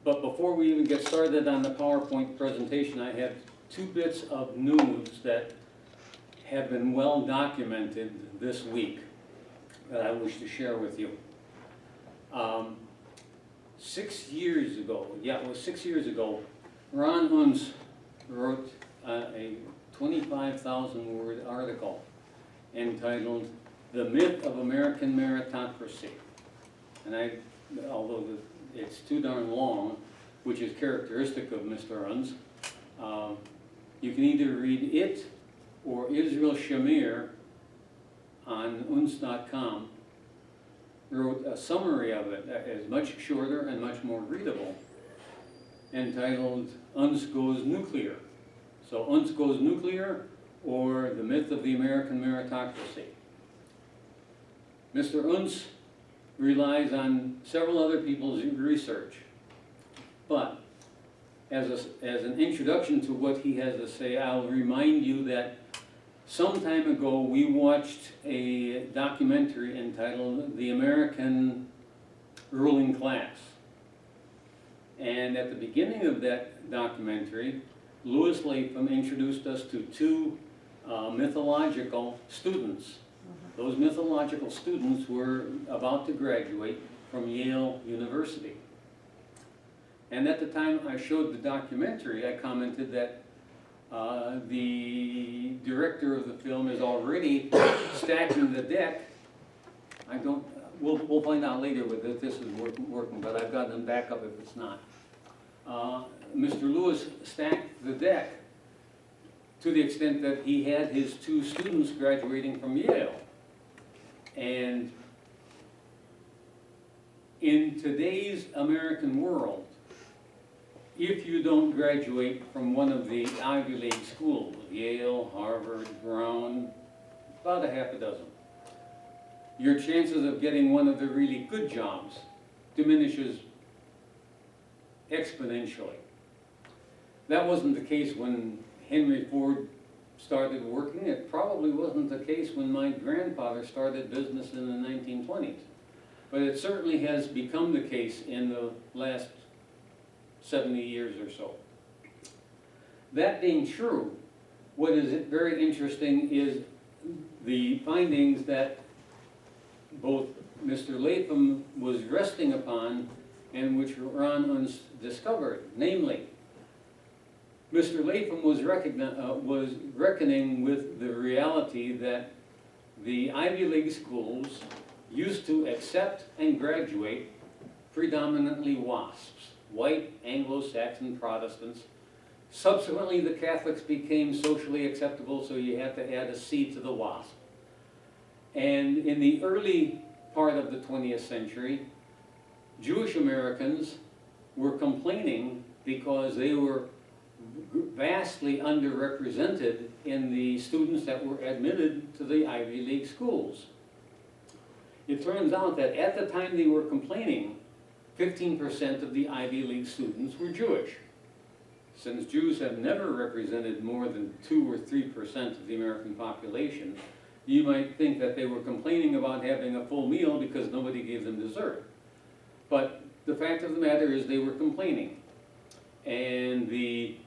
But before we even get started on the PowerPoint presentation, I have two bits of news that have been well documented this week that I wish to share with you. 6 years ago, yeah, it was 6 years ago, Ron Unz wrote a 25,000-word article entitled "The Myth of American Meritocracy." And although it's too darn long, which is characteristic of Mr. Unz, you can either read it or Israel Shamir on unz.com wrote a summary of it that is much shorter and much more readable, entitled "Unz Goes Nuclear." So Unz Goes Nuclear, or The Myth of the American Meritocracy. Mr. Unz relies on several other people's research, but as an introduction to what he has to say, I'll remind you that some time ago we watched a documentary entitled "The American Ruling Class." And at the beginning of that documentary, Louis Latham introduced us to two mythological students. Those mythological students were about to graduate from Yale University. And at the time I showed the documentary, I commented that the director of the film is already stacking the deck. We'll find out later whether this is working, but I've got them back up if it's not. Mr. Lewis stacked the deck to the extent that he had his two students graduating from Yale. And in today's American world, if you don't graduate from one of the Ivy League schools, Yale, Harvard, Brown, about a half a dozen, your chances of getting one of the really good jobs diminishes exponentially. That wasn't the case when Henry Ford started working. It probably wasn't the case when my grandfather started business in the 1920s. But it certainly has become the case in the last 70 years or so. That being true, what is very interesting is the findings that both Mr. Latham was resting upon and which Ron Unz discovered. Namely, Mr. Latham was reckoning with the reality that the Ivy League schools used to accept and graduate predominantly WASPs, white Anglo-Saxon Protestants. Subsequently, the Catholics became socially acceptable, so you had to add a C to the WASP. And in the early part of the 20th century, Jewish Americans were complaining because they were vastly underrepresented in the students that were admitted to the Ivy League schools. It turns out that at the time they were complaining, 15% of the Ivy League students were Jewish. Since Jews have never represented more than 2 or 3% of the American population, you might think that they were complaining about having a full meal because nobody gave them dessert. But the fact of the matter is they were complaining. And the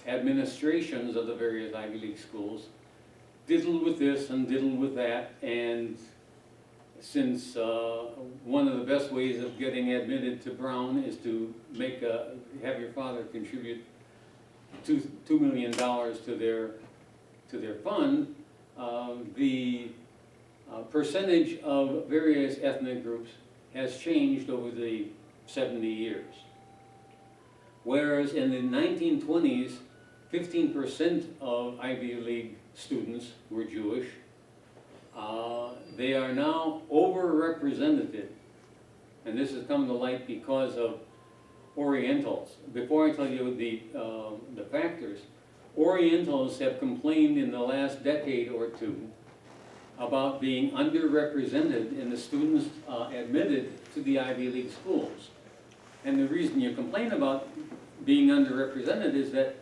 administrations of the various Ivy League schools diddled with this and diddled with that, and since one of the best ways of getting admitted to Brown is to have your father contribute $2 million to their fund, the percentage of various ethnic groups has changed over the 70 years. Whereas in the 1920s, 15% of Ivy League students were Jewish, they are now overrepresented. And this has come to light because of Orientals. Before I tell you the factors, Orientals have complained in the last decade or two about being underrepresented in the students admitted to the Ivy League schools. And the reason you complain about being underrepresented is that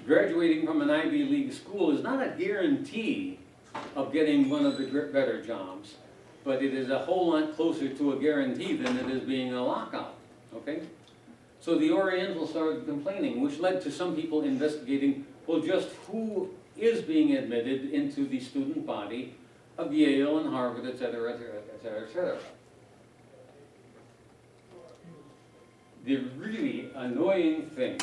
graduating from an Ivy League school is not a guarantee of getting one of the better jobs. but it is a whole lot closer to a guarantee than it is being a lockout, okay? So the Orientals started complaining, which led to some people investigating, well, just who is being admitted into the student body of Yale and Harvard, et cetera, et cetera, et cetera, et cetera. The really annoying thing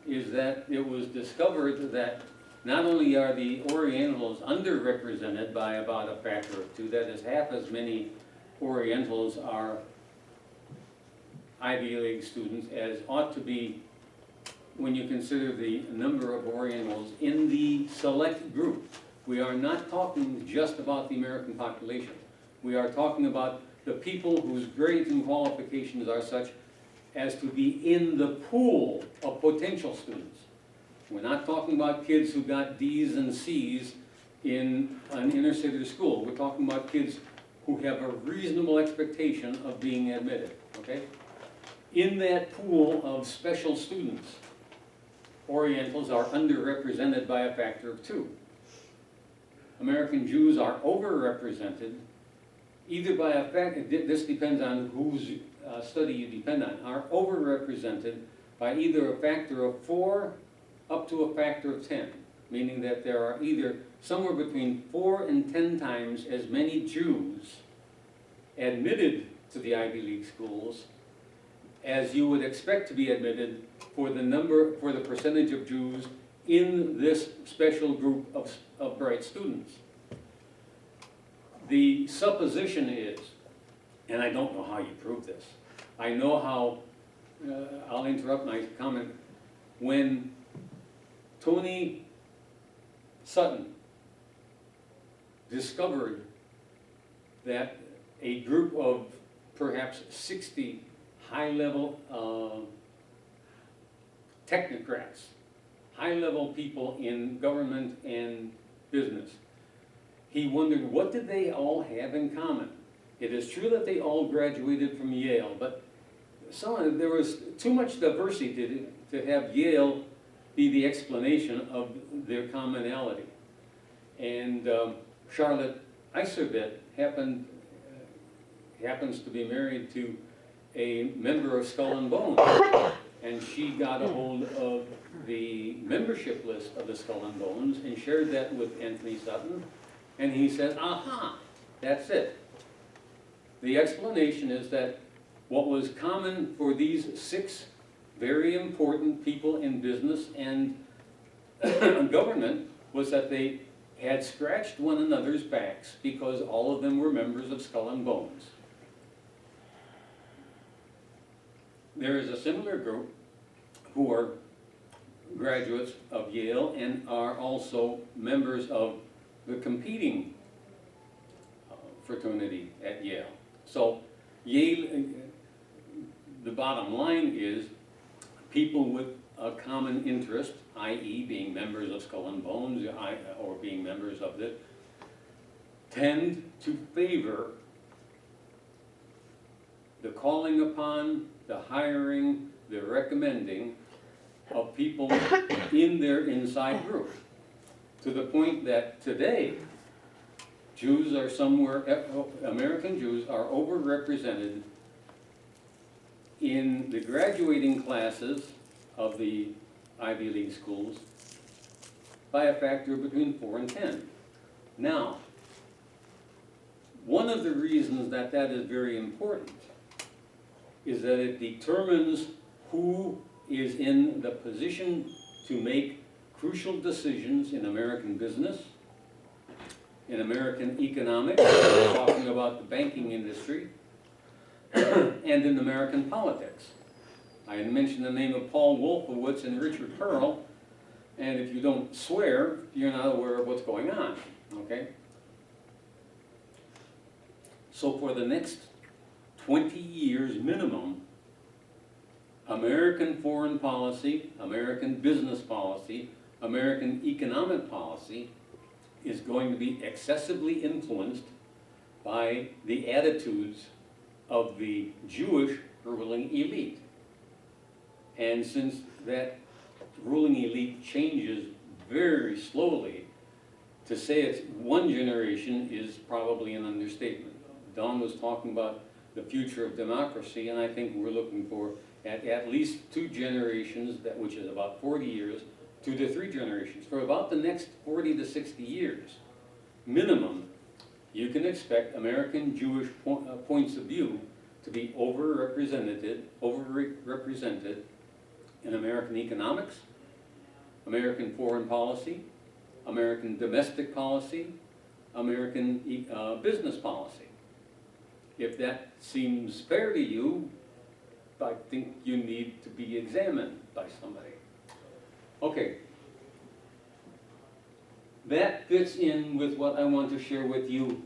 is that it was discovered that not only are the Orientals underrepresented by about a factor of 2, that is half as many Orientals are Ivy League students as ought to be when you consider the number of Orientals in the select group. We are not talking just about the American population. We are talking about the people whose grades and qualifications are such as to be in the pool of potential students. We're not talking about kids who got D's and C's in an inner city school. We're talking about kids who have a reasonable expectation of being admitted, okay? In that pool of special students, Orientals are underrepresented by a factor of 2. American Jews are overrepresented either by a factor, this depends on whose study you depend on, are overrepresented by either a factor of 4 up to a factor of 10, meaning that there are either somewhere between 4 and 10 times as many Jews admitted to the Ivy League schools as you would expect to be admitted for the percentage of Jews in this special group of bright students. The supposition is, and I don't know how you prove this, I know how, I'll interrupt my comment, when Tony Sutton discovered that a group of perhaps 60 high-level technocrats, high-level people in government and business, he wondered what did they all have in common. It is true that they all graduated from Yale, but there was too much diversity to have Yale be the explanation of their commonality. And Charlotte Iserbyt happens to be married to a member of Skull and Bones, and she got a hold of the membership list of the Skull and Bones and shared that with Anthony Sutton, and he said, aha, that's it. The explanation is that what was common for these 6 very important people in business and government was that they had scratched one another's backs because all of them were members of Skull and Bones. There is a similar group who are graduates of Yale and are also members of the competing fraternity at Yale. So Yale, the bottom line is people with a common interest, i.e. being members of Skull and Bones or being members of it, tend to favor the calling upon, the hiring, the recommending of people in their inside group. To the point that today, Jews are American Jews are overrepresented in the graduating classes of the Ivy League schools by a factor between 4 and 10. Now, one of the reasons that that is very important is that it determines who is in the position to make crucial decisions in American business, in American economics, we're talking about the banking industry, and in American politics. I had mentioned the name of Paul Wolfowitz and Richard Pearl, and if you don't swear, you're not aware of what's going on, okay? So for the next 20 years minimum, American foreign policy, American business policy, American economic policy is going to be excessively influenced by the attitudes of the Jewish ruling elite. And since that ruling elite changes very slowly, to say it's one generation is probably an understatement. Don was talking about the future of democracy, and I think we're looking for at least 2 generations, which is about 40 years, 2 to 3 generations. For about the next 40 to 60 years, minimum, you can expect American Jewish points of view to be overrepresented in American economics, American foreign policy, American domestic policy, American business policy. If that seems fair to you, I think you need to be examined by somebody. Okay. That fits in with what I want to share with you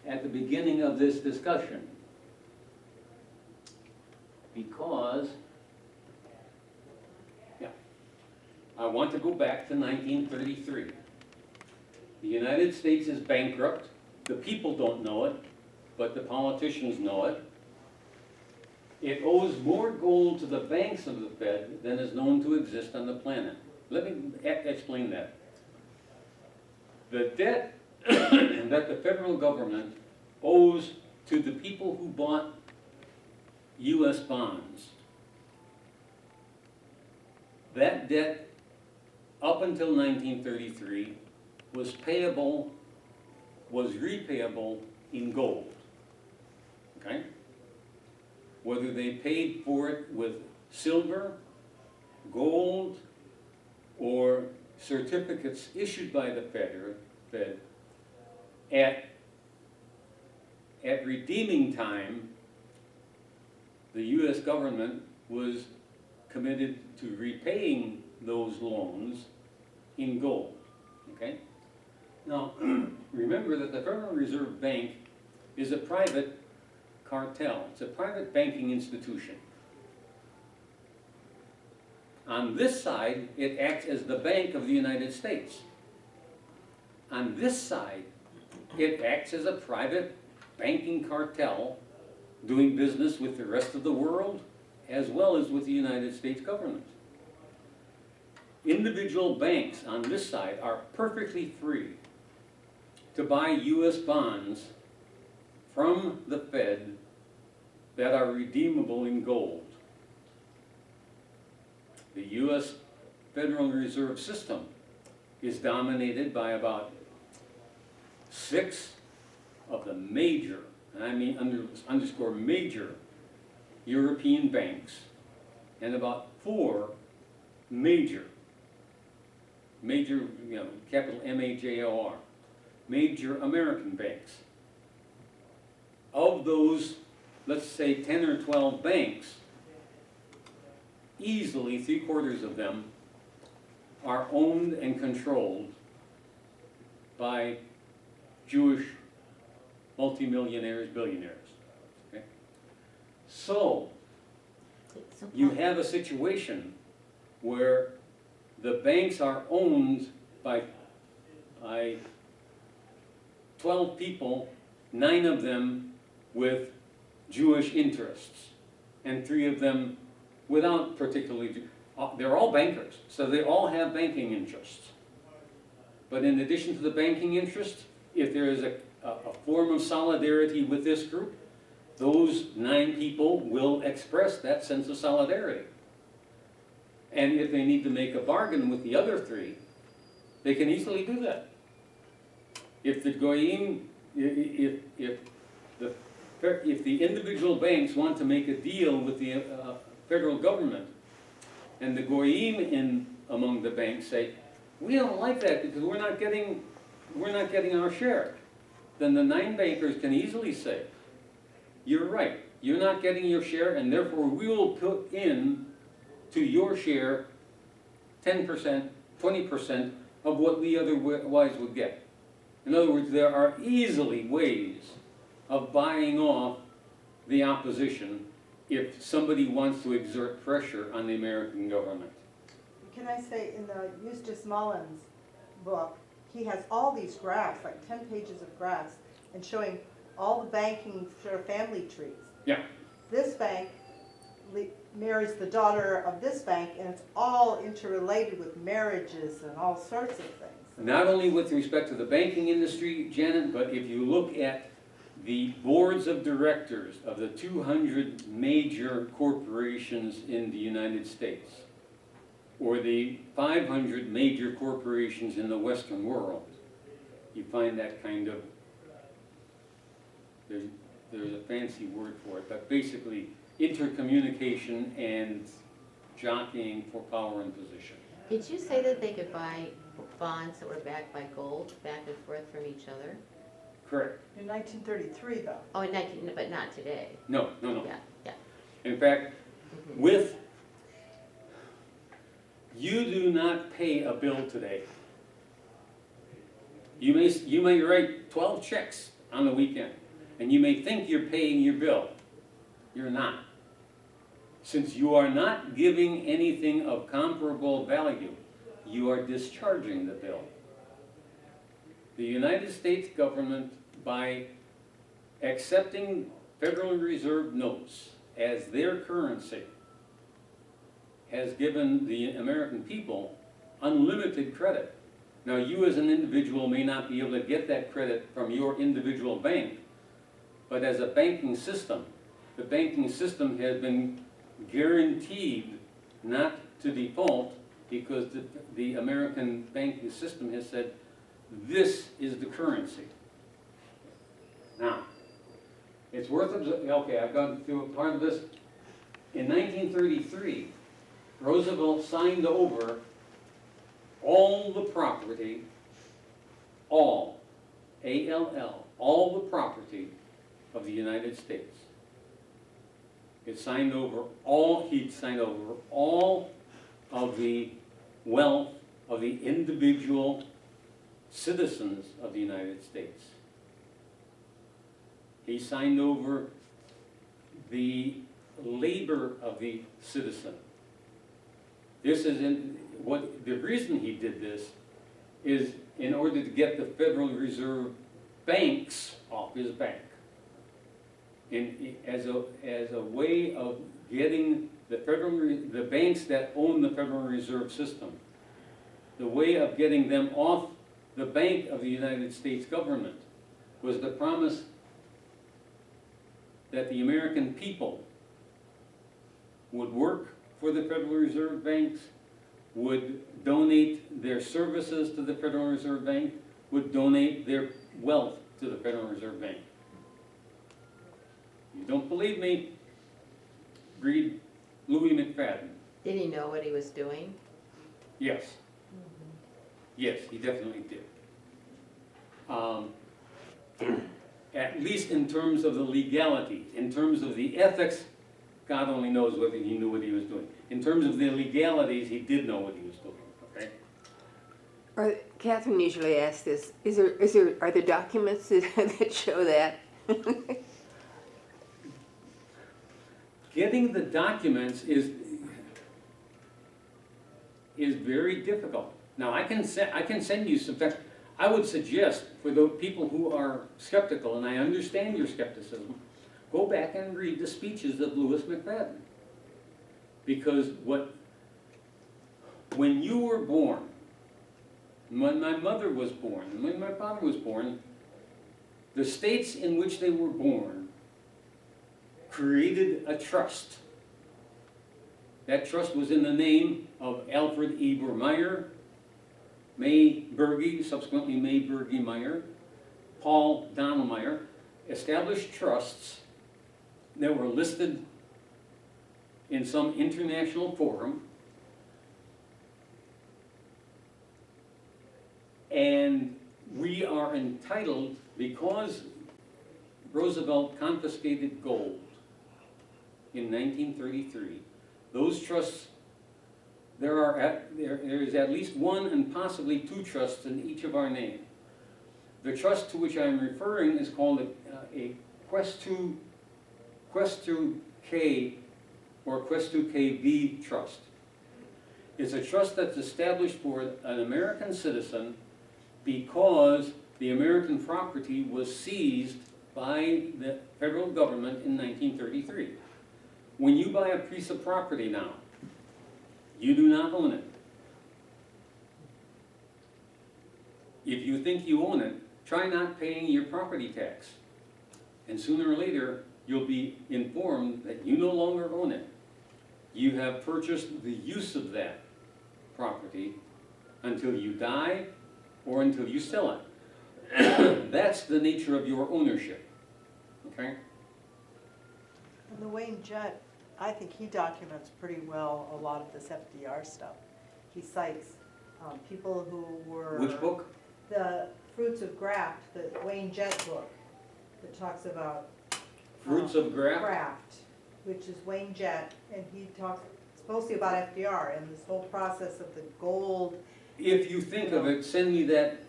at the beginning of this discussion. Because, I want to go back to 1933. The United States is bankrupt. The people don't know it, but the politicians know it. It owes more gold to the banks of the Fed than is known to exist on the planet. Let me explain that. The debt that the federal government owes to the people who bought U.S. bonds, that debt up until 1933 was repayable in gold, okay? Whether they paid for it with silver, gold, or certificates issued by the Fed, at redeeming time, the U.S. government was committed to repaying those loans in gold, okay? Now, remember that the Federal Reserve Bank is a private cartel. It's a private banking institution. On this side, it acts as the Bank of the United States. On this side, it acts as a private banking cartel doing business with the rest of the world as well as with the United States government. Individual banks on this side are perfectly free to buy U.S. bonds from the Fed that are redeemable in gold. The U.S. Federal Reserve System is dominated by about 6 of the major, and I mean underscore major, European banks, and about 4 major, capital M-A-J-O-R, major American banks. Of those, let's say 10 or 12 banks, easily 3/4 of them are owned and controlled by Jewish multimillionaires, billionaires. Okay? So, you have a situation where the banks are owned by 12 people, 9 of them with Jewish interests, and 3 of them without particularly, they're all bankers, so they all have banking interests. But in addition to the banking interest, if there is a form of solidarity with this group, those 9 people will express that sense of solidarity. And if they need to make a bargain with the other 3, they can easily do that. If the goyim, if the individual banks want to make a deal with the federal government, and the goyim among the banks say, we don't like that because we're not getting our share, then the 9 bankers can easily say, you're right, you're not getting your share, and therefore we will put in to your share 10%, 20% of what we otherwise would get. In other words, there are easily ways of buying off the opposition if somebody wants to exert pressure on the American government. Can I say, in the Eustace Mullins book, he has all these graphs, like 10 pages of graphs, and showing all the banking sort of family trees. Yeah. This bank marries the daughter of this bank, and it's all interrelated with marriages and all sorts of things. Not only with respect to the banking industry, Janet, but if you look at the boards of directors of the 200 major corporations in the United States, or the 500 major corporations in the Western world, you find that kind of, there's a fancy word for it, but basically intercommunication and jockeying for power and position. Did you say that they could buy bonds that were backed by gold back and forth from each other? Correct. In 1933, though. Oh, in 19, but not today. No, no, no. Yeah, yeah. In fact, you do not pay a bill today. You may write 12 checks on the weekend, and you may think you're paying your bill. You're not. Since you are not giving anything of comparable value, you are discharging the bill. The United States government, by accepting Federal Reserve notes as their currency, has given the American people unlimited credit. Now, you as an individual may not be able to get that credit from your individual bank, but as a banking system, the banking system has been guaranteed not to default because the American banking system has said, this is the currency. Now, it's worth observing, okay, I've gone through a part of this. In 1933, Roosevelt signed over all the property, all, A-L-L, all the property of the United States. It signed over all, he'd signed over all of the wealth of the individual citizens of the United States. He signed over the labor of the citizen. This is the reason he did this is in order to get the Federal Reserve banks off his back. As a way of getting the banks that own the Federal Reserve System, the way of getting them off the bank of the United States government was the promise that the American people would work for the Federal Reserve banks, would donate their services to the Federal Reserve Bank, would donate their wealth to the Federal Reserve Bank. You don't believe me? Read Louis MacFadden. Did he know what he was doing? Yes. Yes, he definitely did. At least in terms of the legalities, in terms of the ethics, God only knows whether he knew what he was doing. In terms of the legalities, he did know what he was doing, okay? Catherine usually asks this, are there documents that show that? Getting the documents is very difficult. Now, I can send you some. I would suggest for the people who are skeptical, and I understand your skepticism, go back and read the speeches of Louis MacFadden. Because when you were born, when my mother was born, and when my father was born, the states in which they were born created a trust. That trust was in the name of Alfred Eber Meyer, May Berge, subsequently May Berge Meyer, Paul Donelmeyer, established trusts that were listed in some international forum, and we are entitled, because Roosevelt confiscated gold in 1933, those trusts, there is at least one and possibly two trusts in each of our name. The trust to which I am referring is called a Questu K or Questu KV trust. It's a trust that's established for an American citizen because the American property was seized by the federal government in 1933. When you buy a piece of property now, you do not own it. If you think you own it, try not paying your property tax. And sooner or later, you'll be informed that you no longer own it. You have purchased the use of that property until you die or until you sell it. That's the nature of your ownership, okay? And the Wayne Jett, I think he documents pretty well a lot of this FDR stuff. He cites people who were. Which book? The Fruits of Graft, the Wayne Jett book, that talks about. Fruits of Graft? Graft, which is Wayne Jett, and he talks, it's mostly about FDR and this whole process of the gold. If you think of it, send me that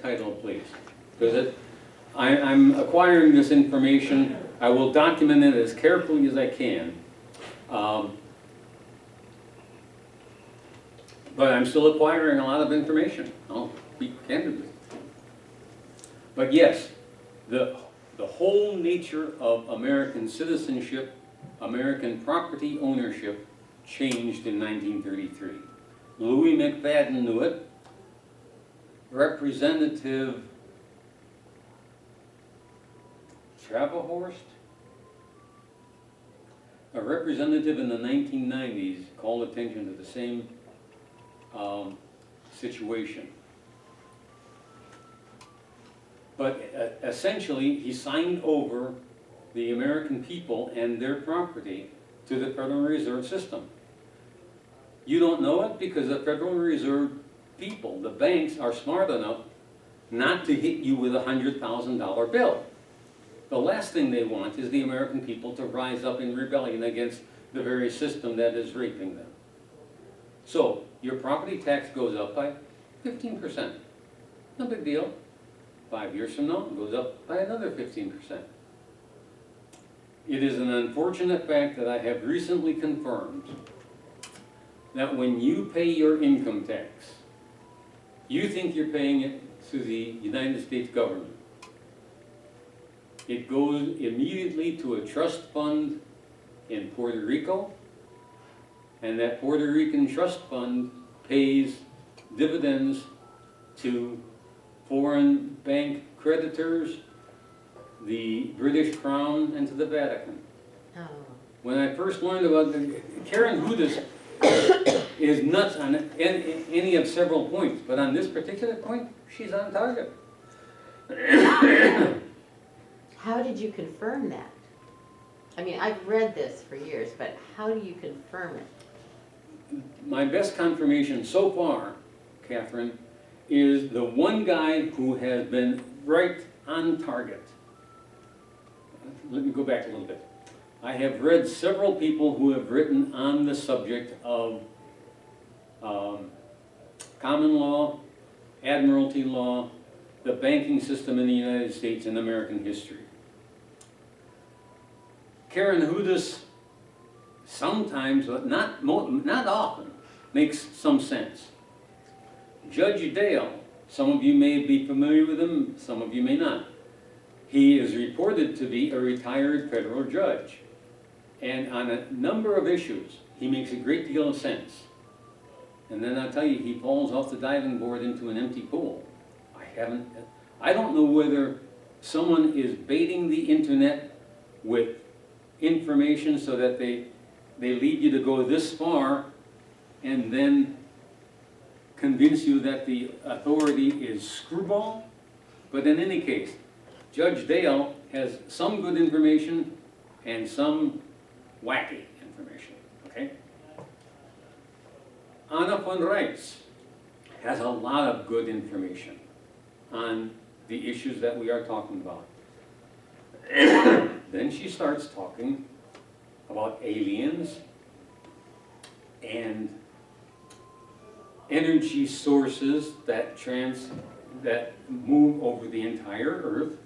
title, please. Because I'm acquiring this information. I will document it as carefully as I can. But I'm still acquiring a lot of information. I'll be candid with you. But yes, the whole nature of American citizenship, American property ownership, changed in 1933. Louis MacFadden knew it. Representative Traficant, a representative in the 1990s, called attention to the same situation. But essentially, he signed over the American people and their property to the Federal Reserve System. You don't know it because the Federal Reserve people, the banks, are smart enough not to hit you with a $100,000 bill. The last thing they want is the American people to rise up in rebellion against the very system that is raping them. So, your property tax goes up by 15%. No big deal. 5 years from now, it goes up by another 15%. It is an unfortunate fact that I have recently confirmed that when you pay your income tax, you think you're paying it to the United States government. It goes immediately to a trust fund in Puerto Rico, and that Puerto Rican trust fund pays dividends to foreign bank creditors, the British Crown, and to the Vatican. Oh. When I first learned about Karen Hudes is nuts on any of several points, but on this particular point, she's on target. How did you confirm that? I mean, I've read this for years, but how do you confirm it? My best confirmation so far, Catherine, is the one guy who has been right on target. Let me go back a little bit. I have read several people who have written on the subject of common law, admiralty law, the banking system in the United States, and American history. Karen Hudes sometimes, but not often, makes some sense. Judge Dale, some of you may be familiar with him, some of you may not. He is reported to be a retired federal judge. And on a number of issues, he makes a great deal of sense. And then I'll tell you, he falls off the diving board into an empty pool. I don't know whether someone is baiting the internet with information so that they lead you to go this far and then convince you that the authority is screwball. But in any case, Judge Dale has some good information and some wacky information, okay? Anna von Reitz has a lot of good information on the issues that we are talking about. Then she starts talking about aliens and energy sources that move over the entire Earth,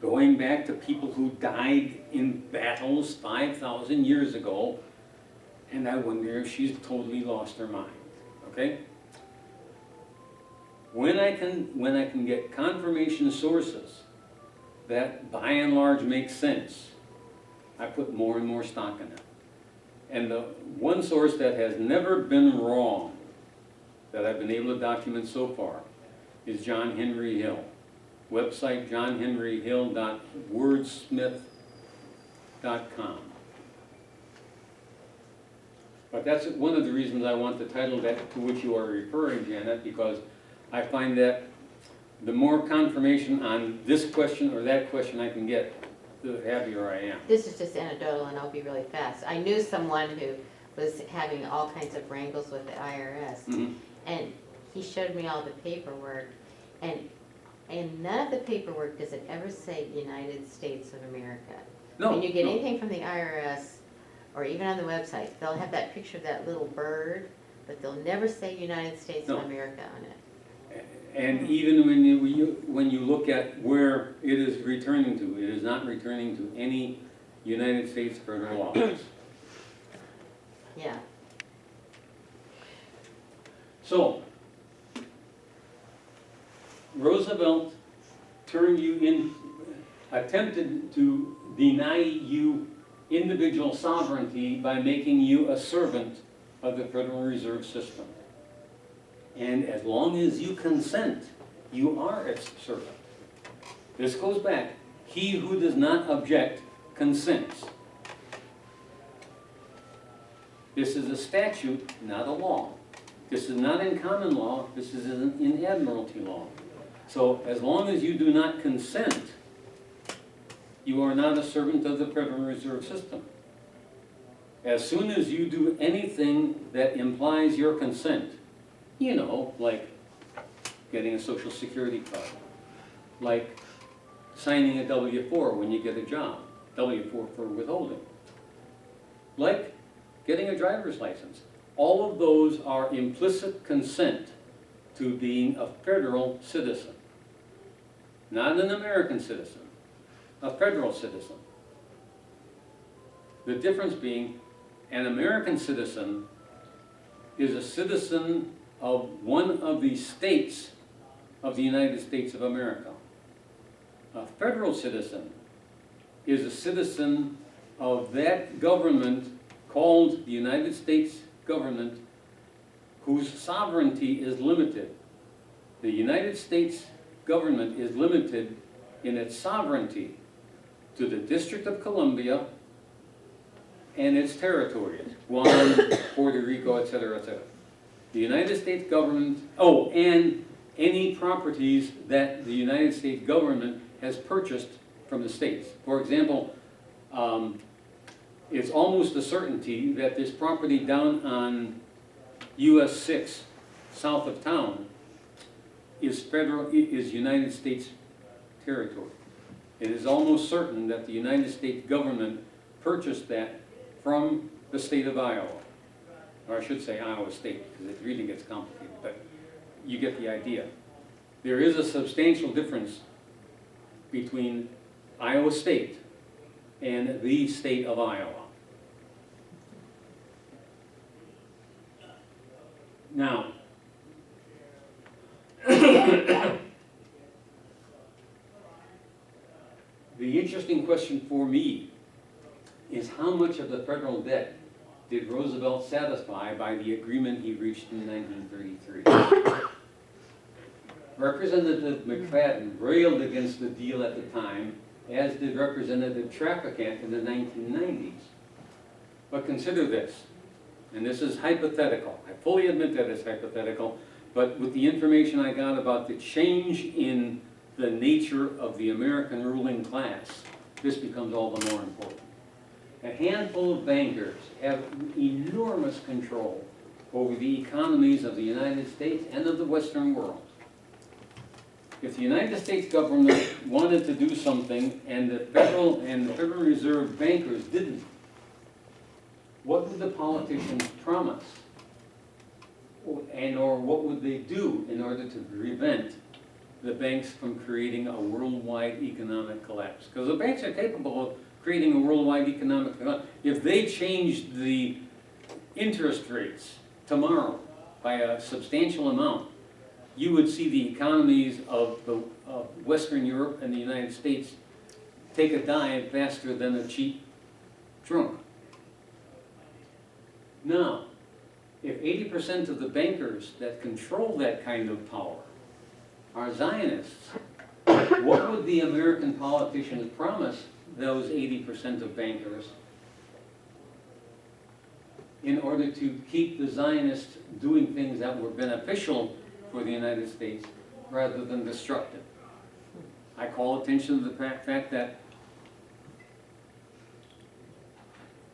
going back to people who died in battles 5,000 years ago, and I wonder if she's totally lost her mind, okay? When I can get confirmation sources that by and large make sense, I put more and more stock in it. And the one source that has never been wrong that I've been able to document so far is John Henry Hill. Website johnhenryhill.wordsmith.com. But that's one of the reasons I want the title that to which you are referring, Janet, because I find that the more confirmation on this question or that question I can get, the happier I am. This is just anecdotal, and I'll be really fast. I knew someone who was having all kinds of wrangles with the IRS, Mhm. and he showed me all the paperwork, and none of the paperwork does it ever say United States of America. No, When you get no. anything from the IRS, or even on the website, they'll have that picture of that little bird, but they'll never say United States No. of America on it. And even when you look at where it is returning to, it is not returning to any United States federal office. Yeah. So, Roosevelt attempted to deny you individual sovereignty by making you a servant of the Federal Reserve System. And as long as you consent, you are its servant. This goes back. He who does not object consents. This is a statute, not a law. This is not in common law, this is in admiralty law. So as long as you do not consent, you are not a servant of the Federal Reserve System. As soon as you do anything that implies your consent, you know, like getting a Social Security card, like signing a W-4 when you get a job, W-4 for withholding, like getting a driver's license. All of those are implicit consent to being a federal citizen. Not an American citizen, a federal citizen. The difference being an American citizen is a citizen of one of the states of the United States of America. A federal citizen is a citizen of that government called the United States government, whose sovereignty is limited. The United States government is limited in its sovereignty to the District of Columbia and its territories, Guam, Puerto Rico, etc., etc. The United States government, and any properties that the United States government has purchased from the states. For example, it's almost a certainty that this property down on US 6, south of town, is United States territory. It is almost certain that the United States government purchased that from the state of Iowa. Or I should say Iowa State, because it really gets complicated, but you get the idea. There is a substantial difference between Iowa State and the state of Iowa. Now, the interesting question for me is how much of the federal debt did Roosevelt satisfy by the agreement he reached in 1933? Representative MacFadden railed against the deal at the time, as did Representative Traficant in the 1990s. But consider this, and this is hypothetical. I fully admit that it's hypothetical, but with the information I got about the change in the nature of the American ruling class, this becomes all the more important. A handful of bankers have enormous control over the economies of the United States and of the Western world. If the United States government wanted to do something and the Federal Reserve bankers didn't, what would the politicians promise? Or what would they do in order to prevent the banks from creating a worldwide economic collapse? Because the banks are capable of creating a worldwide economic collapse. If they changed the interest rates tomorrow by a substantial amount, you would see the economies of Western Europe and the United States take a dive faster than a cheap trunk. Now, if 80% of the bankers that control that kind of power are Zionists, What would the American politicians promise those 80% of bankers in order to keep the Zionists doing things that were beneficial for the United States rather than destructive? I call attention to the fact that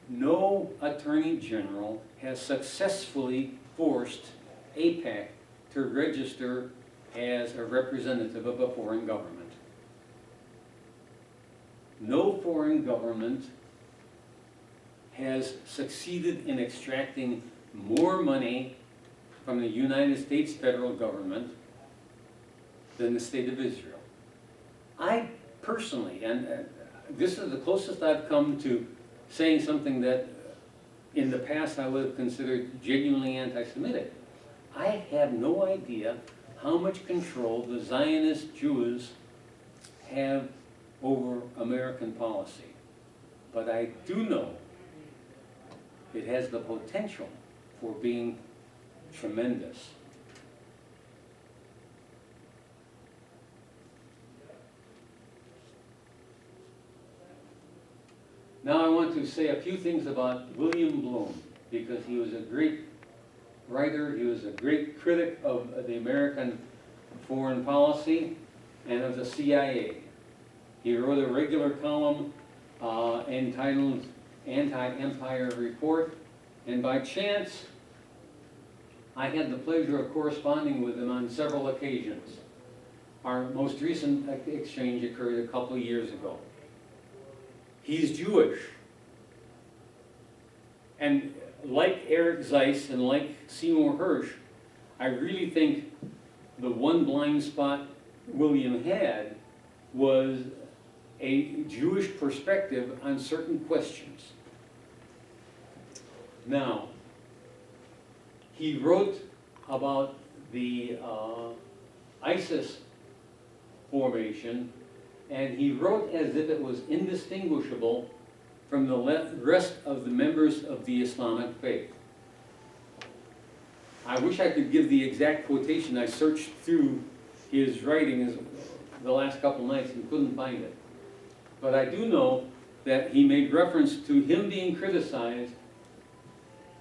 no Attorney General has successfully forced AIPAC to register as a representative of a foreign government. No foreign government has succeeded in extracting more money from the United States federal government than the State of Israel. I personally, and this is the closest I've come to saying something that in the past I would have considered genuinely anti-Semitic. I have no idea how much control the Zionist Jews have over American policy. But I do know it has the potential for being tremendous. Now I want to say a few things about William Blum, because he was a great writer, he was a great critic of the American foreign policy and of the CIA. He wrote a regular column entitled Anti-Empire Report, and by chance I had the pleasure of corresponding with him on several occasions. Our most recent exchange occurred a couple of years ago. He's Jewish. And like Eric Zeiss and like Seymour Hersh, I really think the one blind spot William had was a Jewish perspective on certain questions. Now, he wrote about the ISIS formation, and he wrote as if it was indistinguishable from the rest of the members of the Islamic faith. I wish I could give the exact quotation. I searched through his writings the last couple nights and couldn't find it. But I do know that he made reference to him being criticized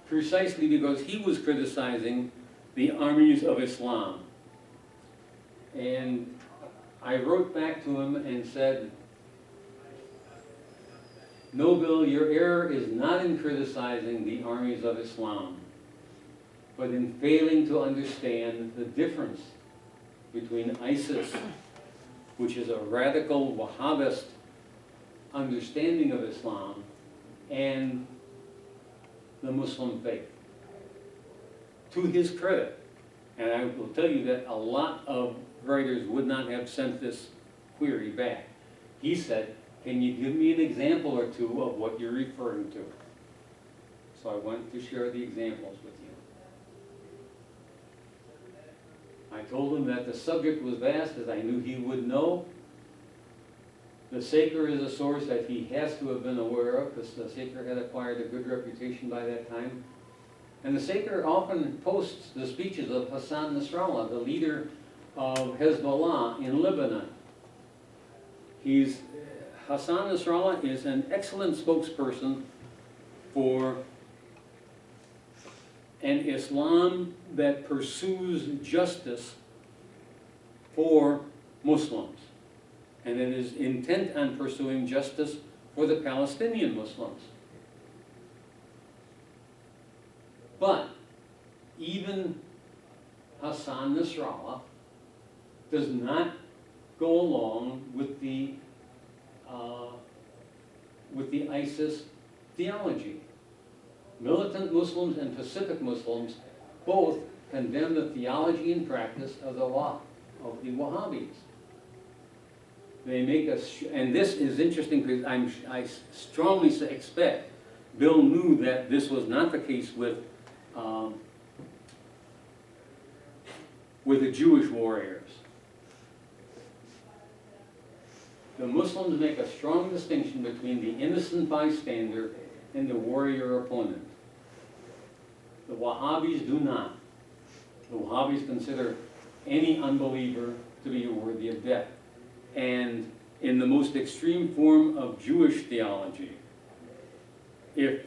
precisely because he was criticizing the armies of Islam. And I wrote back to him and said, "No, Bill, your error is not in criticizing the armies of Islam, but in failing to understand the difference between ISIS, which is a radical Wahhabist understanding of Islam, and the Muslim faith." To his credit, and I will tell you that a lot of writers would not have sent this query back. He said, "Can you give me an example or two of what you're referring to?" So I wanted to share the examples with you. I told him that the subject was vast, as I knew he would know. The Saker is a source that he has to have been aware of, because the Saker had acquired a good reputation by that time. And the Saker often posts the speeches of Hassan Nasrallah, the leader of Hezbollah in Lebanon. Hassan Nasrallah is an excellent spokesperson for an Islam that pursues justice for Muslims, and it is intent on pursuing justice for the Palestinian Muslims. But even Hassan Nasrallah does not go along with the ISIS theology. Militant Muslims and Pacific Muslims both condemn the theology and practice of the Wahhabis. They make us, and this is interesting because I strongly expect Bill knew that this was not the case with the Jewish warriors. The Muslims make a strong distinction between the innocent bystander and the warrior opponent. The Wahhabis do not. The Wahhabis consider any unbeliever to be worthy of death. And in the most extreme form of Jewish theology, if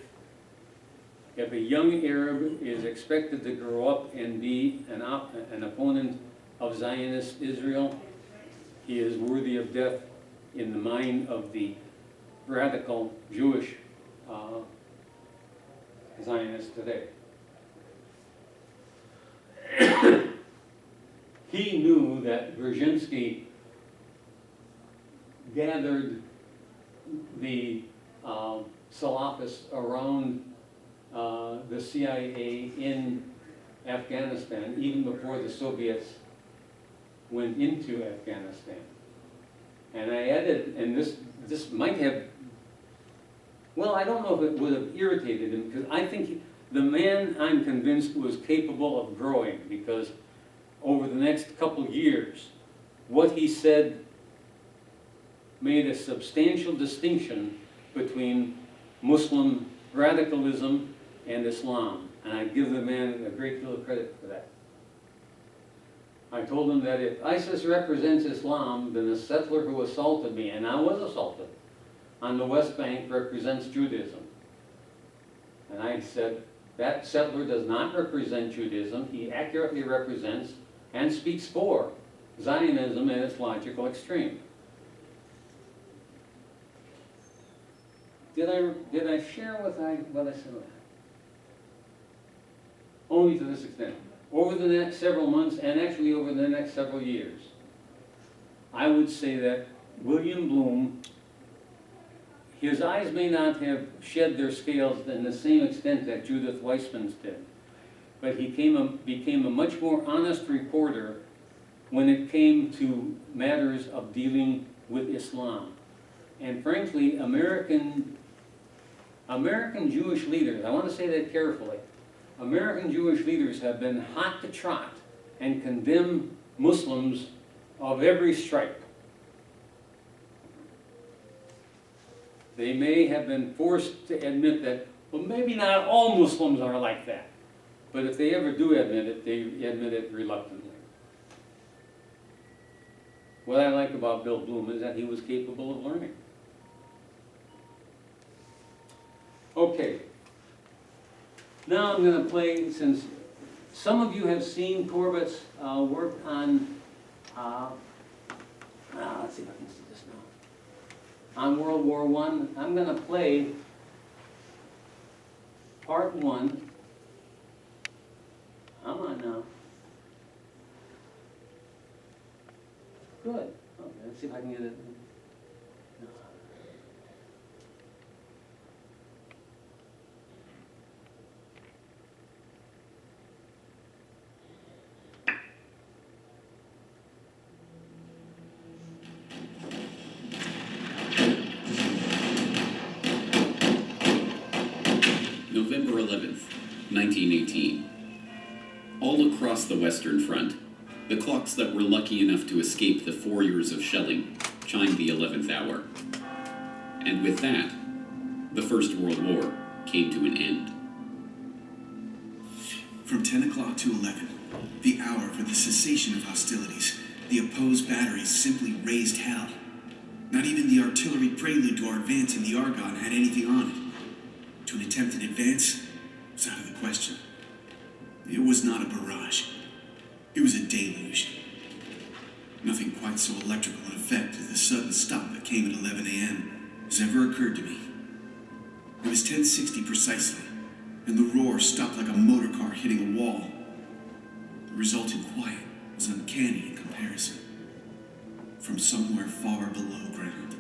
a young Arab is expected to grow up and be an opponent of Zionist Israel, he is worthy of death in the mind of the radical Jewish Zionists today. He knew that Brzezinski gathered the Salafists around the CIA in Afghanistan even before the Soviets went into Afghanistan. And I added, and this might have, well, I don't know if it would have irritated him, because I think the man, I'm convinced, was capable of growing, because over the next couple years, what he said made a substantial distinction between Muslim radicalism and Islam. And I give the man a great deal of credit for that. I told him that if ISIS represents Islam, then the settler who assaulted me, and I was assaulted, on the West Bank represents Judaism. And I said, that settler does not represent Judaism. He accurately represents and speaks for Zionism at its logical extreme. Did I share what I said about that? Only to this extent. Over the next several months, and actually over the next several years, I would say that William Blum, his eyes may not have shed their scales in the same extent that Judith Weissman's did, but he became a much more honest reporter when it came to matters of dealing with Islam. And frankly, American Jewish leaders, I want to say that carefully, American Jewish leaders have been hot to trot and condemn Muslims of every stripe. They may have been forced to admit that, well, maybe not all Muslims are like that. But if they ever do admit it, they admit it reluctantly. What I like about Bill Blum is that he was capable of learning. Okay. Now I'm going to play, since some of you have seen Corbett's work on, let's see if I can see this now, on World War I. I'm going to play part 1. Come on now. Good. Okay, let's see if I can get it. November 11th, 1918. All across the Western Front, the clocks that were lucky enough to escape the 4 years of shelling chimed the 11th hour. And with that, the First World War came to an end. From 10 o'clock to 11, the hour for the cessation of hostilities, the opposed batteries simply raised hell. Not even the artillery prelude to our advance in the Argonne had anything on it. To an attempted advance was out of the question. It was not a barrage. It was a deluge. Nothing quite so electrical in effect as the sudden stop that came at 11 a.m. has ever occurred to me. It was 10:60 precisely, and the roar stopped like a motor car hitting a wall. The resulting quiet was uncanny in comparison. From somewhere far below ground,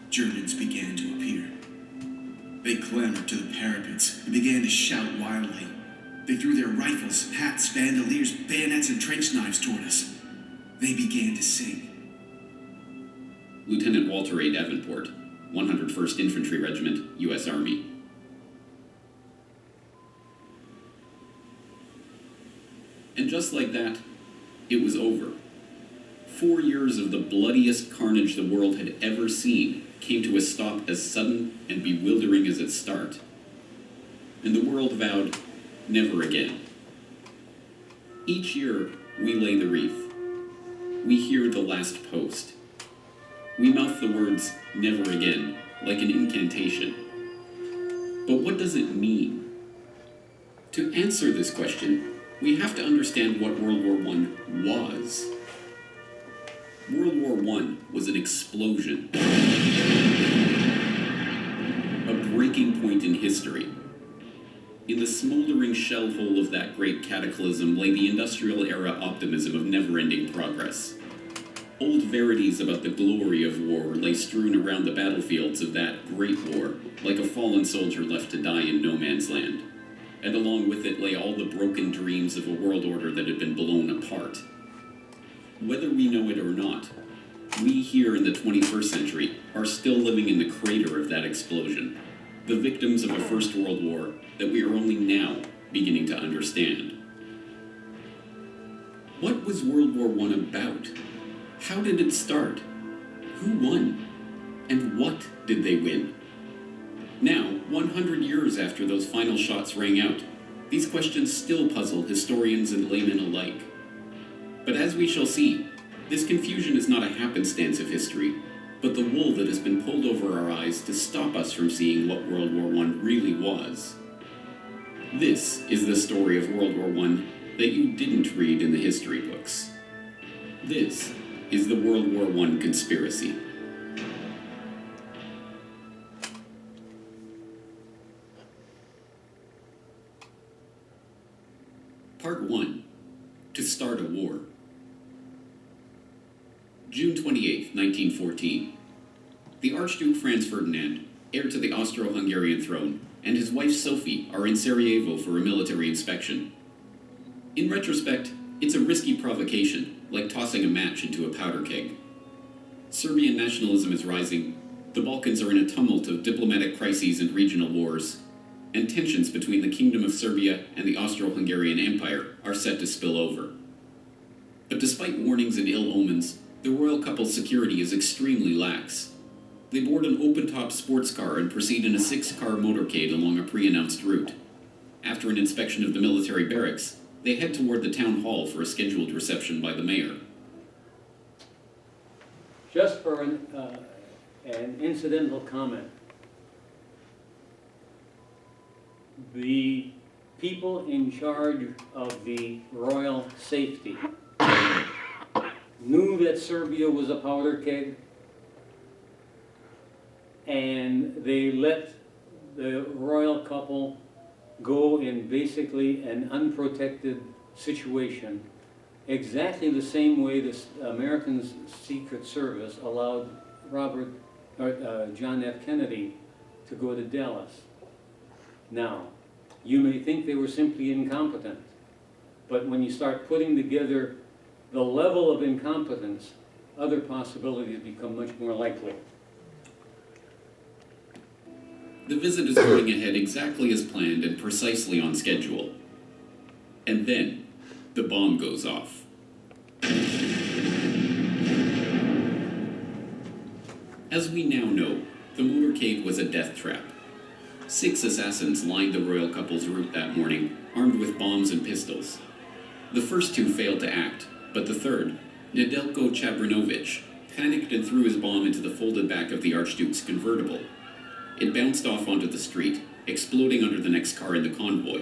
Germans began to appear. They clambered to the parapets and began to shout wildly. They threw their rifles, hats, bandoliers, bayonets, and trench knives toward us. They began to sing. Lieutenant Walter A. Davenport, 101st Infantry Regiment, U.S. Army. And just like that, it was over. 4 years of the bloodiest carnage the world had ever seen came to a stop as sudden and bewildering as its start. And the world vowed, never again. Each year, we lay the wreath. We hear the last post. We mouth the words, "never again," like an incantation. But what does it mean? To answer this question, we have to understand what World War I was. World War I was an explosion. A breaking point in history. In the smoldering shell hole of that great cataclysm lay the industrial era optimism of never-ending progress. Old verities about the glory of war lay strewn around the battlefields of that great war, like a fallen soldier left to die in no man's land. And along with it lay all the broken dreams of a world order that had been blown apart. Whether we know it or not, we here in the 21st century are still living in the crater of that explosion, the victims of a First World War that we are only now beginning to understand. What was World War I about? How did it start? Who won? And what did they win? Now, 100 years after those final shots rang out, these questions still puzzle historians and laymen alike. But as we shall see, this confusion is not a happenstance of history, but the wool that has been pulled over our eyes to stop us from seeing what World War I really was. This is the story of World War I that you didn't read in the history books. This is the World War I conspiracy. Part 1. To start a war. June 28, 1914. The Archduke Franz Ferdinand, heir to the Austro-Hungarian throne, and his wife Sophie are in Sarajevo for a military inspection. In retrospect, it's a risky provocation, like tossing a match into a powder keg. Serbian nationalism is rising, the Balkans are in a tumult of diplomatic crises and regional wars, and tensions between the Kingdom of Serbia and the Austro-Hungarian Empire are set to spill over. But despite warnings and ill omens, the royal couple's security is extremely lax. They board an open-top sports car and proceed in a 6-car motorcade along a pre-announced route. After an inspection of the military barracks, they head toward the town hall for a scheduled reception by the mayor. Just for an incidental comment. The people in charge of the royal safety knew that Serbia was a powder keg, and they let the royal couple go in basically an unprotected situation, exactly the same way the American Secret Service allowed John F. Kennedy to go to Dallas. Now, you may think they were simply incompetent, but when you start putting together the level of incompetence, other possibilities become much more likely. The visit is going ahead exactly as planned and precisely on schedule. And then, the bomb goes off. As we now know, the motorcade was a death trap. 6 assassins lined the royal couple's route that morning, armed with bombs and pistols. The first 2 failed to act, but the third, Nedeljko Chabrinovich, panicked and threw his bomb into the folded back of the Archduke's convertible. It bounced off onto the street, exploding under the next car in the convoy.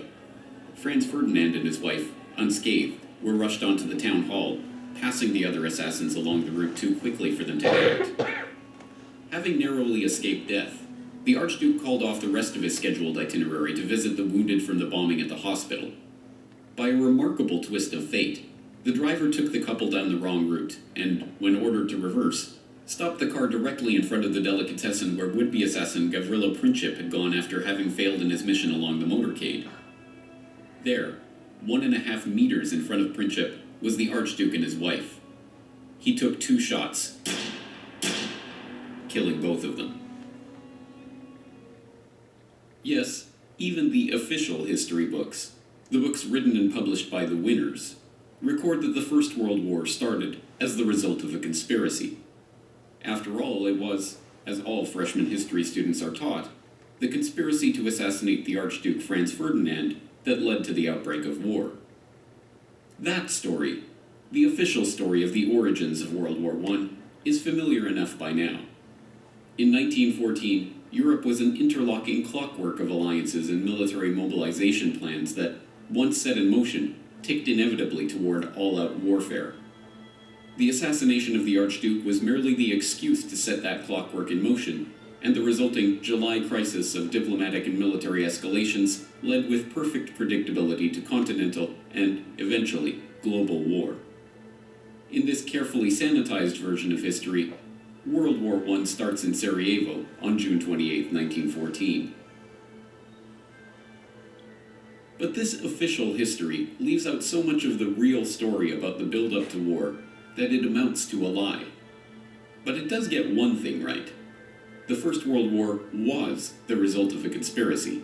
Franz Ferdinand and his wife, unscathed, were rushed onto the town hall, passing the other assassins along the route too quickly for them to act. Having narrowly escaped death, the Archduke called off the rest of his scheduled itinerary to visit the wounded from the bombing at the hospital. By a remarkable twist of fate, the driver took the couple down the wrong route, and, when ordered to reverse, stopped the car directly in front of the delicatessen where would-be assassin Gavrilo Princip had gone after having failed in his mission along the motorcade. There, 1.5 meters in front of Princip, was the Archduke and his wife. He took 2 shots, killing both of them. Yes, even the official history books, the books written and published by the winners, record that the First World War started as the result of a conspiracy. After all, it was, as all freshman history students are taught, the conspiracy to assassinate the Archduke Franz Ferdinand that led to the outbreak of war. That story, the official story of the origins of World War I, is familiar enough by now. In 1914, Europe was an interlocking clockwork of alliances and military mobilization plans that, once set in motion, ticked inevitably toward all-out warfare. The assassination of the Archduke was merely the excuse to set that clockwork in motion, and the resulting July crisis of diplomatic and military escalations led with perfect predictability to continental and, eventually, global war. In this carefully sanitized version of history, World War I starts in Sarajevo on June 28, 1914. But this official history leaves out so much of the real story about the build-up to war that it amounts to a lie. But it does get one thing right. The First World War was the result of a conspiracy.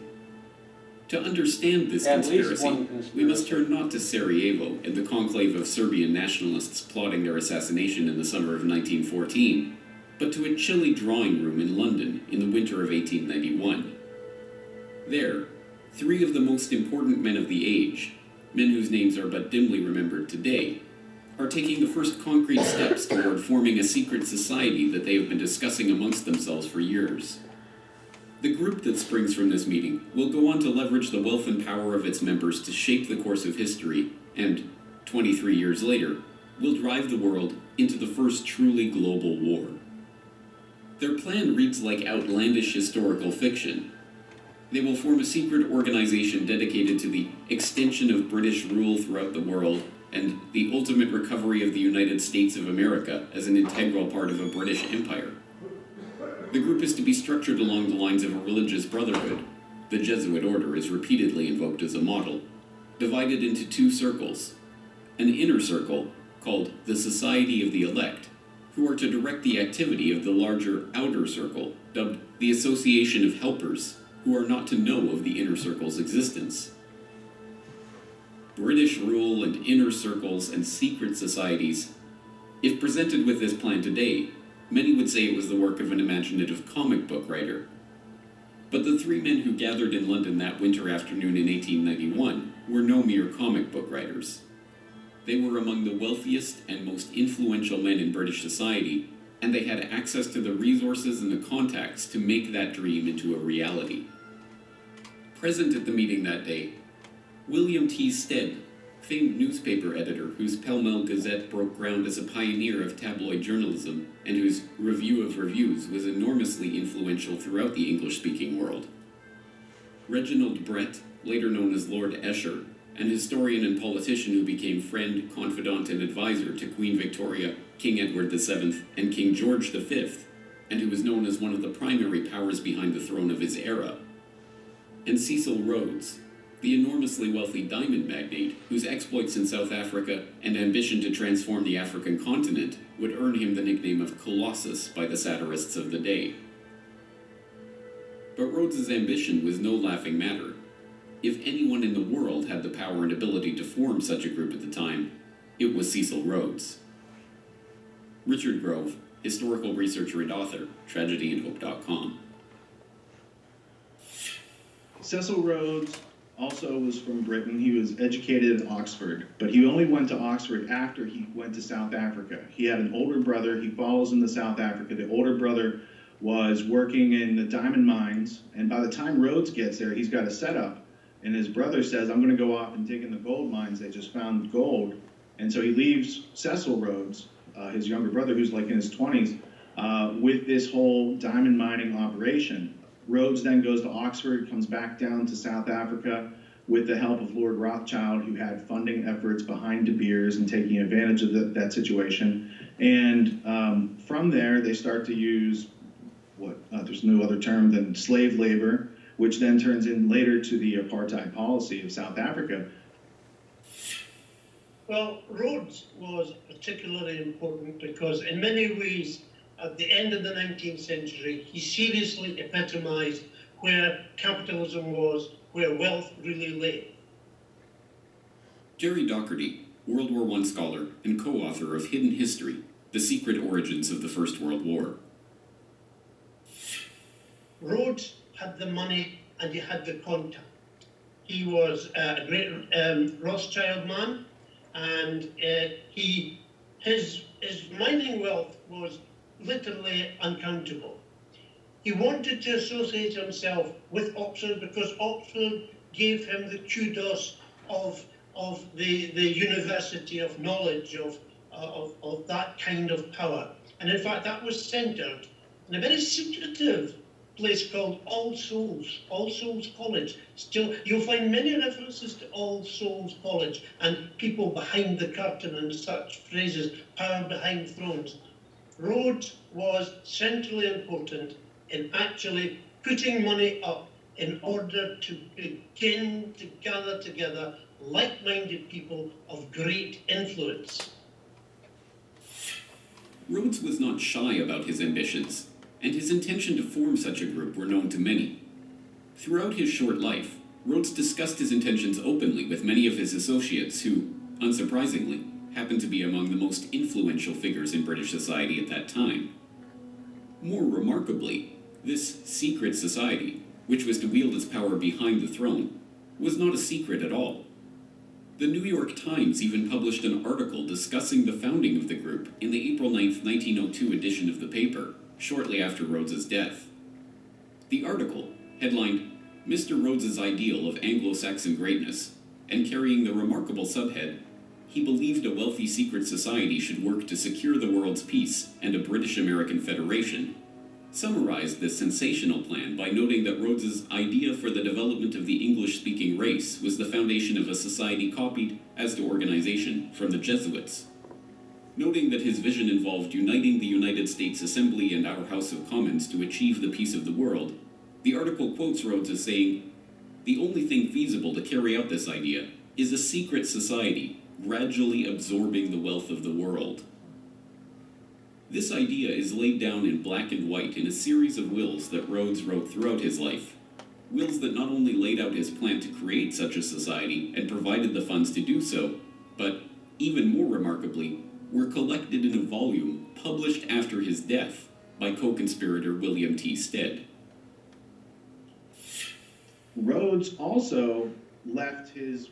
To understand this conspiracy, we must turn not to Sarajevo and the conclave of Serbian nationalists plotting their assassination in the summer of 1914, but to a chilly drawing room in London in the winter of 1891. There, three of the most important men of the age, men whose names are but dimly remembered today, are taking the first concrete steps toward forming a secret society that they have been discussing amongst themselves for years. The group that springs from this meeting will go on to leverage the wealth and power of its members to shape the course of history and, 23 years later, will drive the world into the first truly global war. Their plan reads like outlandish historical fiction. They will form a secret organization dedicated to the extension of British rule throughout the world and the ultimate recovery of the United States of America as an integral part of a British empire. The group is to be structured along the lines of a religious brotherhood. The Jesuit order is repeatedly invoked as a model, divided into two circles. An inner circle, called the Society of the Elect, who are to direct the activity of the larger outer circle, dubbed the Association of Helpers, who are not to know of the inner circle's existence. British rule and inner circles and secret societies. If presented with this plan today, many would say it was the work of an imaginative comic book writer. But the three men who gathered in London that winter afternoon in 1891 were no mere comic book writers. They were among the wealthiest and most influential men in British society, and they had access to the resources and the contacts to make that dream into a reality. Present at the meeting that day, William T. Stead, famed newspaper editor whose Pall Mall Gazette broke ground as a pioneer of tabloid journalism and whose Review of Reviews was enormously influential throughout the English-speaking world. Reginald Brett, later known as Lord Esher, an historian and politician who became friend, confidant, and advisor to Queen Victoria, King Edward VII, and King George V, and who was known as one of the primary powers behind the throne of his era. And Cecil Rhodes, the enormously wealthy diamond magnate whose exploits in South Africa and ambition to transform the African continent would earn him the nickname of Colossus by the satirists of the day. But Rhodes's ambition was no laughing matter. If anyone in the world had the power and ability to form such a group at the time, it was Cecil Rhodes. Richard Grove, historical researcher and author, tragedyandhope.com. Cecil Rhodes also was from Britain. He was educated at Oxford, but he only went to Oxford after he went to South Africa. He had an older brother. He follows him to South Africa. The older brother was working in the diamond mines, and by the time Rhodes gets there, he's got a setup, and his brother says, I'm going to go off and dig in the gold mines. They just found gold. And so he leaves Cecil Rhodes, his younger brother, who's like in his 20s, with this whole diamond mining operation. Rhodes then goes to Oxford, comes back down to South Africa with the help of Lord Rothschild, who had funding efforts behind De Beers and taking advantage of that situation. And from there, they start to use there's no other term than slave labor, which then turns in later to the apartheid policy of South Africa. Well, Rhodes was particularly important because in many ways, at the end of the 19th century, he seriously epitomized where capitalism was, where wealth really lay. Jerry Daugherty, World War I scholar and co-author of Hidden History, The Secret Origins of the First World War. Rhodes had the money and he had the contact. He was a great Rothschild man, and his mining wealth was literally uncountable. He wanted to associate himself with Oxford because Oxford gave him the kudos of the university of knowledge, of that kind of power. And in fact, that was centred in a very secretive place called All Souls College. Still, you'll find many references to All Souls College and people behind the curtain and such phrases, power behind thrones. Rhodes was centrally important in actually putting money up in order to begin to gather together like-minded people of great influence. Rhodes was not shy about his ambitions, and his intention to form such a group were known to many. Throughout his short life, Rhodes discussed his intentions openly with many of his associates who, unsurprisingly, happened to be among the most influential figures in British society at that time. More remarkably, this secret society, which was to wield its power behind the throne, was not a secret at all. The New York Times even published an article discussing the founding of the group in the April 9, 1902 edition of the paper, shortly after Rhodes's death. The article, headlined "Mr. Rhodes's Ideal of Anglo-Saxon Greatness," and carrying the remarkable subhead, "He believed a wealthy secret society should work to secure the world's peace and a British-American federation," summarized this sensational plan by noting that Rhodes's idea for the development of the English-speaking race was the foundation of a society copied, as to organization, from the Jesuits. Noting that his vision involved uniting the United States Assembly and our House of Commons to achieve the peace of the world, the article quotes Rhodes as saying, "The only thing feasible to carry out this idea is a secret society gradually absorbing the wealth of the world." This idea is laid down in black and white in a series of wills that Rhodes wrote throughout his life. Wills that not only laid out his plan to create such a society and provided the funds to do so, but, even more remarkably, were collected in a volume published after his death by co-conspirator William T. Stead. Rhodes also left his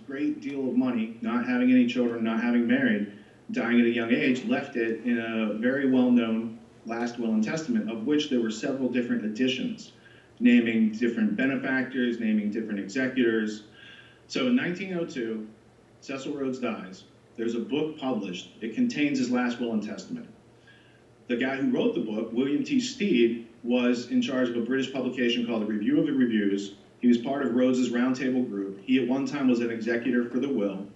great deal of money, not having any children, not having married, dying at a young age, left it in a very well-known last will and testament, of which there were several different editions, naming different benefactors, naming different executors. So in 1902, Cecil Rhodes dies. There's a book published. It contains his last will and testament. The guy who wrote the book, William T. Stead, was in charge of a British publication called the Review of the Reviews. He was part of Rhodes's Roundtable group. He at one time was an executor for the will.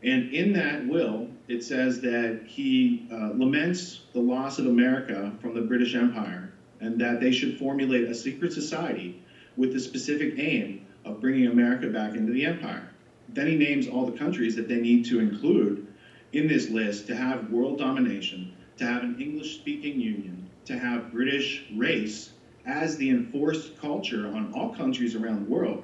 And in that will, it says that he laments the loss of America from the British Empire and that they should formulate a secret society with the specific aim of bringing America back into the empire. Then he names all the countries that they need to include in this list to have world domination, to have an English-speaking union, to have British race as the enforced culture on all countries around the world.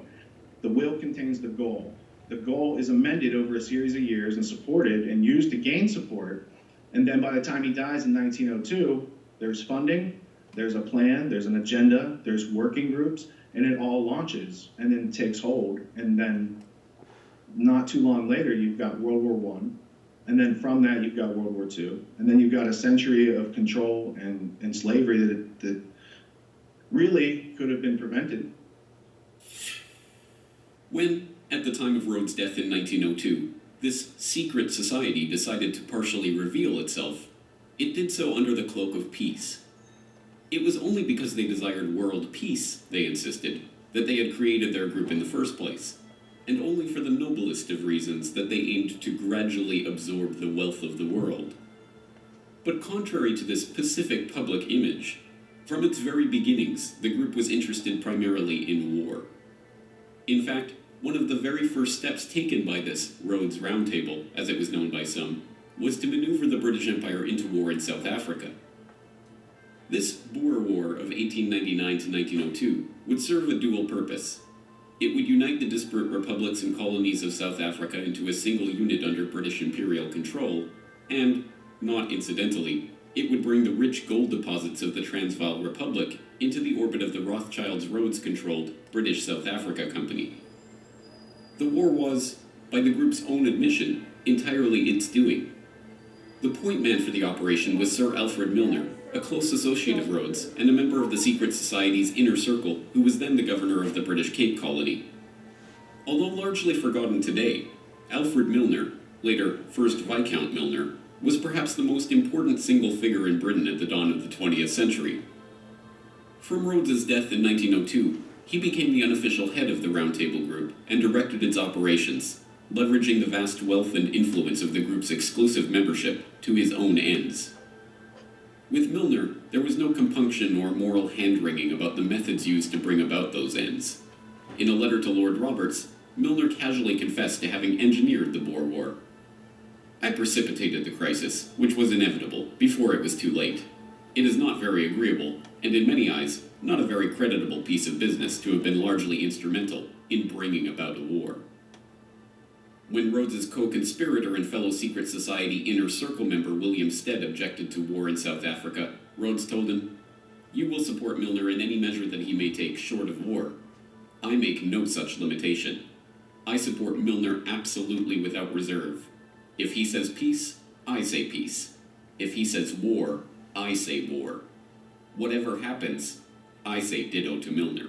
The will contains the goal. The goal is amended over a series of years and supported and used to gain support. And then by the time he dies in 1902, there's funding, there's a plan, there's an agenda, there's working groups, and it all launches and then takes hold. And then not too long later, you've got World War I. And then from that, you've got World War II. And then you've got a century of control and slavery that really could have been prevented. When, at the time of Rhodes' death in 1902, this secret society decided to partially reveal itself, it did so under the cloak of peace. It was only because they desired world peace, they insisted, that they had created their group in the first place, and only for the noblest of reasons that they aimed to gradually absorb the wealth of the world. But contrary to this pacific public image, from its very beginnings, the group was interested primarily in war. In fact, one of the very first steps taken by this Rhodes Roundtable, as it was known by some, was to maneuver the British Empire into war in South Africa. This Boer War of 1899 to 1902 would serve a dual purpose. It would unite the disparate republics and colonies of South Africa into a single unit under British imperial control, and, not incidentally, it would bring the rich gold deposits of the Transvaal Republic into the orbit of the Rothschilds-Rhodes-controlled British South Africa Company. The war was, by the group's own admission, entirely its doing. The point man for the operation was Sir Alfred Milner, a close associate of Rhodes and a member of the secret society's inner circle who was then the governor of the British Cape Colony. Although largely forgotten today, Alfred Milner, later First Viscount Milner, was perhaps the most important single figure in Britain at the dawn of the 20th century. From Rhodes's death in 1902, he became the unofficial head of the Roundtable Group and directed its operations, leveraging the vast wealth and influence of the group's exclusive membership to his own ends. With Milner, there was no compunction or moral hand-wringing about the methods used to bring about those ends. In a letter to Lord Roberts, Milner casually confessed to having engineered the Boer War. "I precipitated the crisis, which was inevitable, before it was too late. It is not very agreeable, and in many eyes, not a very creditable piece of business to have been largely instrumental in bringing about a war." When Rhodes's co-conspirator and fellow secret society inner circle member William Stead objected to war in South Africa, Rhodes told him, "You will support Milner in any measure that he may take short of war. I make no such limitation. I support Milner absolutely without reserve. If he says peace, I say peace. If he says war, I say war. Whatever happens, I say ditto to Milner."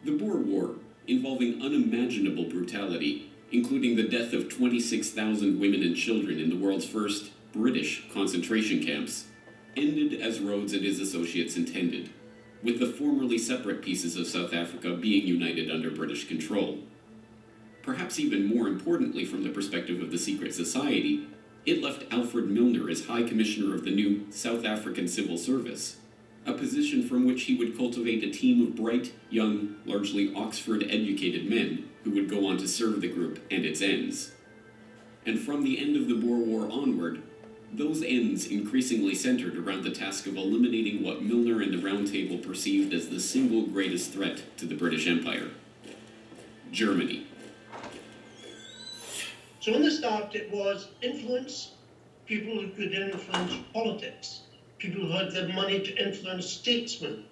The Boer War, involving unimaginable brutality, including the death of 26,000 women and children in the world's first British concentration camps, ended as Rhodes and his associates intended, with the formerly separate pieces of South Africa being united under British control. Perhaps even more importantly from the perspective of the secret society, it left Alfred Milner as High Commissioner of the new South African Civil Service, a position from which he would cultivate a team of bright, young, largely Oxford-educated men who would go on to serve the group and its ends. And from the end of the Boer War onward, those ends increasingly centered around the task of eliminating what Milner and the Round Table perceived as the single greatest threat to the British Empire: Germany. So in the start it was influence, people who could influence politics, people who had the money to influence statesmen,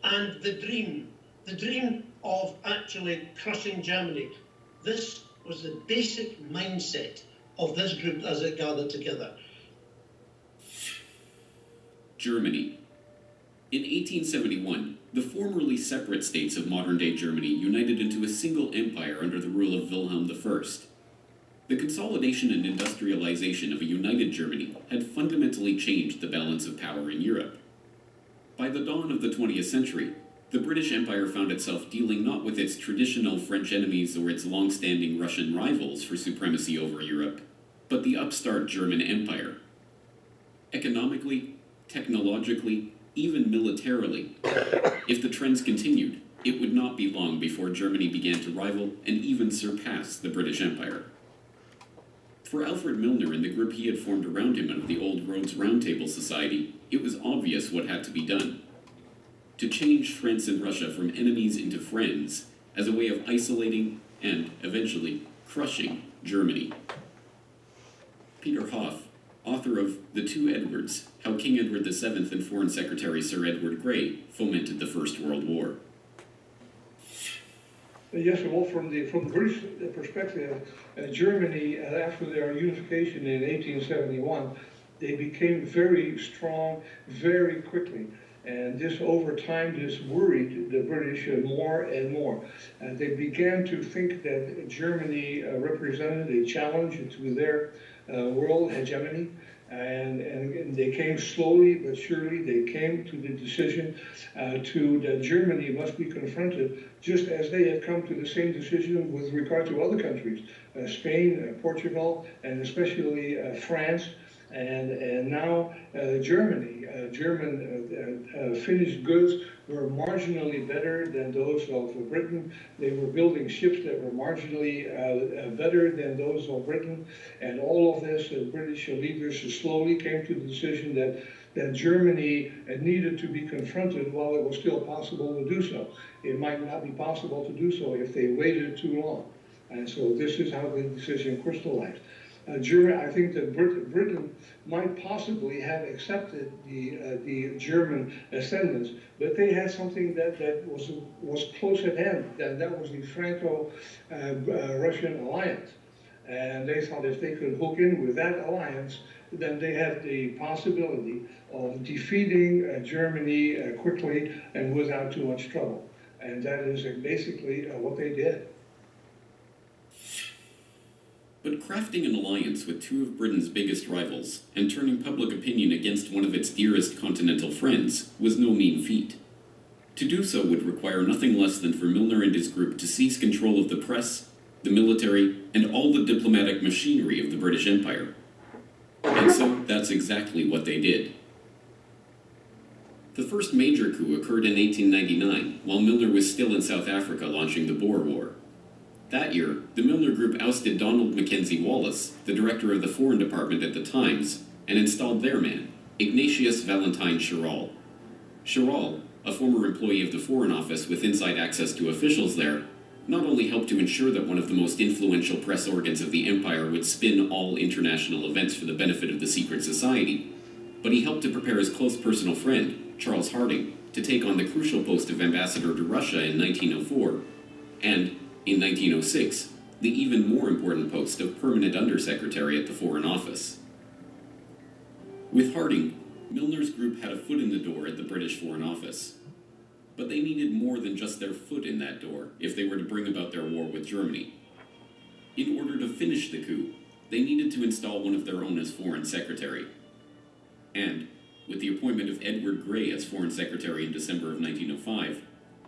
and the dream of actually crushing Germany. This was the basic mindset of this group as it gathered together. Germany. In 1871, the formerly separate states of modern-day Germany united into a single empire under the rule of Wilhelm I. The consolidation and industrialization of a united Germany had fundamentally changed the balance of power in Europe. By the dawn of the 20th century, the British Empire found itself dealing not with its traditional French enemies or its long-standing Russian rivals for supremacy over Europe, but the upstart German Empire. Economically, technologically, even militarily, if the trends continued, it would not be long before Germany began to rival and even surpass the British Empire. For Alfred Milner and the group he had formed around him out of the old Rhodes Roundtable Society, it was obvious what had to be done. To change France and Russia from enemies into friends as a way of isolating and, eventually, crushing Germany. Peter Hoff, author of The Two Edwards, How King Edward VII and Foreign Secretary Sir Edward Grey Fomented the First World War. Yes, well, from the British perspective, Germany, after their unification in 1871, they became very strong very quickly. And this, over time, this worried the British more and more. And they began to think that Germany represented a challenge to their world hegemony. And they came slowly but surely, they came to the decision that Germany must be confronted, just as they had come to the same decision with regard to other countries, Spain, Portugal, and especially France, and now Germany. German finished goods were marginally better than those of Britain. They were building ships that were marginally better than those of Britain. And all of this, British leaders slowly came to the decision that Germany needed to be confronted while it was still possible to do so. It might not be possible to do so if they waited too long. And so this is how the decision crystallized. I think that Britain might possibly have accepted the German ascendance, but they had something that was close at hand, and that was the Franco-Russian alliance. And they thought if they could hook in with that alliance, then they had the possibility of defeating Germany quickly and without too much trouble. And that is basically what they did. But crafting an alliance with two of Britain's biggest rivals and turning public opinion against one of its dearest continental friends was no mean feat. To do so would require nothing less than for Milner and his group to seize control of the press, the military, and all the diplomatic machinery of the British Empire. And so that's exactly what they did. The first major coup occurred in 1899, while Milner was still in South Africa launching the Boer War. That year, the Milner Group ousted Donald Mackenzie Wallace, the director of the Foreign Department at the Times, and installed their man, Ignatius Valentine Schirall. Schirall, a former employee of the Foreign Office with inside access to officials there, not only helped to ensure that one of the most influential press organs of the empire would spin all international events for the benefit of the secret society, but he helped to prepare his close personal friend, Charles Harding, to take on the crucial post of ambassador to Russia in 1904, and, in 1906, the even more important post of permanent undersecretary at the Foreign Office. With Harding, Milner's group had a foot in the door at the British Foreign Office. But they needed more than just their foot in that door if they were to bring about their war with Germany. In order to finish the coup, they needed to install one of their own as Foreign Secretary. And, with the appointment of Edward Grey as Foreign Secretary in December of 1905,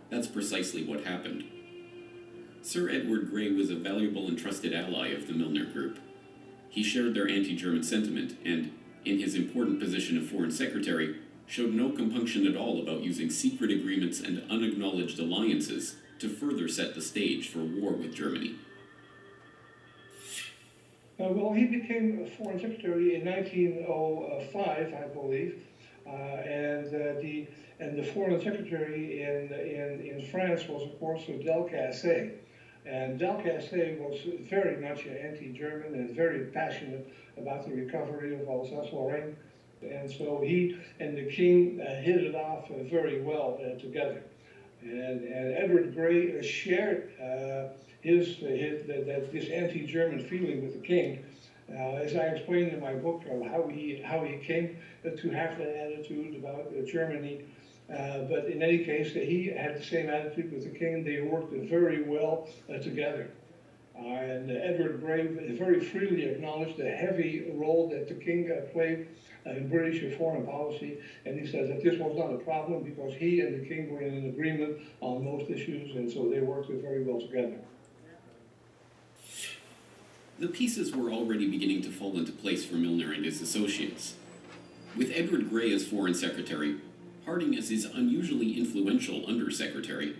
that's precisely what happened. Sir Edward Grey was a valuable and trusted ally of the Milner Group. He shared their anti-German sentiment and, in his important position of Foreign Secretary, showed no compunction at all about using secret agreements and unacknowledged alliances to further set the stage for war with Germany. Well, he became Foreign Secretary in 1905, I believe, and the Foreign Secretary in France was, of course, Delcasse. And Delcasse was very much anti-German and very passionate about the recovery of Alsace-Lorraine. And so he and the king hit it off very well together. And Edward Grey shared this anti-German feeling with the king. As I explained in my book, how he came to have that attitude about Germany. But in any case, he had the same attitude with the king. They worked very well together. And Edward Grey very freely acknowledged the heavy role that the king played in British foreign policy, and he said that this was not a problem because he and the king were in an agreement on most issues, and so they worked very well together. The pieces were already beginning to fall into place for Milner and his associates. With Edward Grey as Foreign Secretary, Harding as his unusually influential Undersecretary,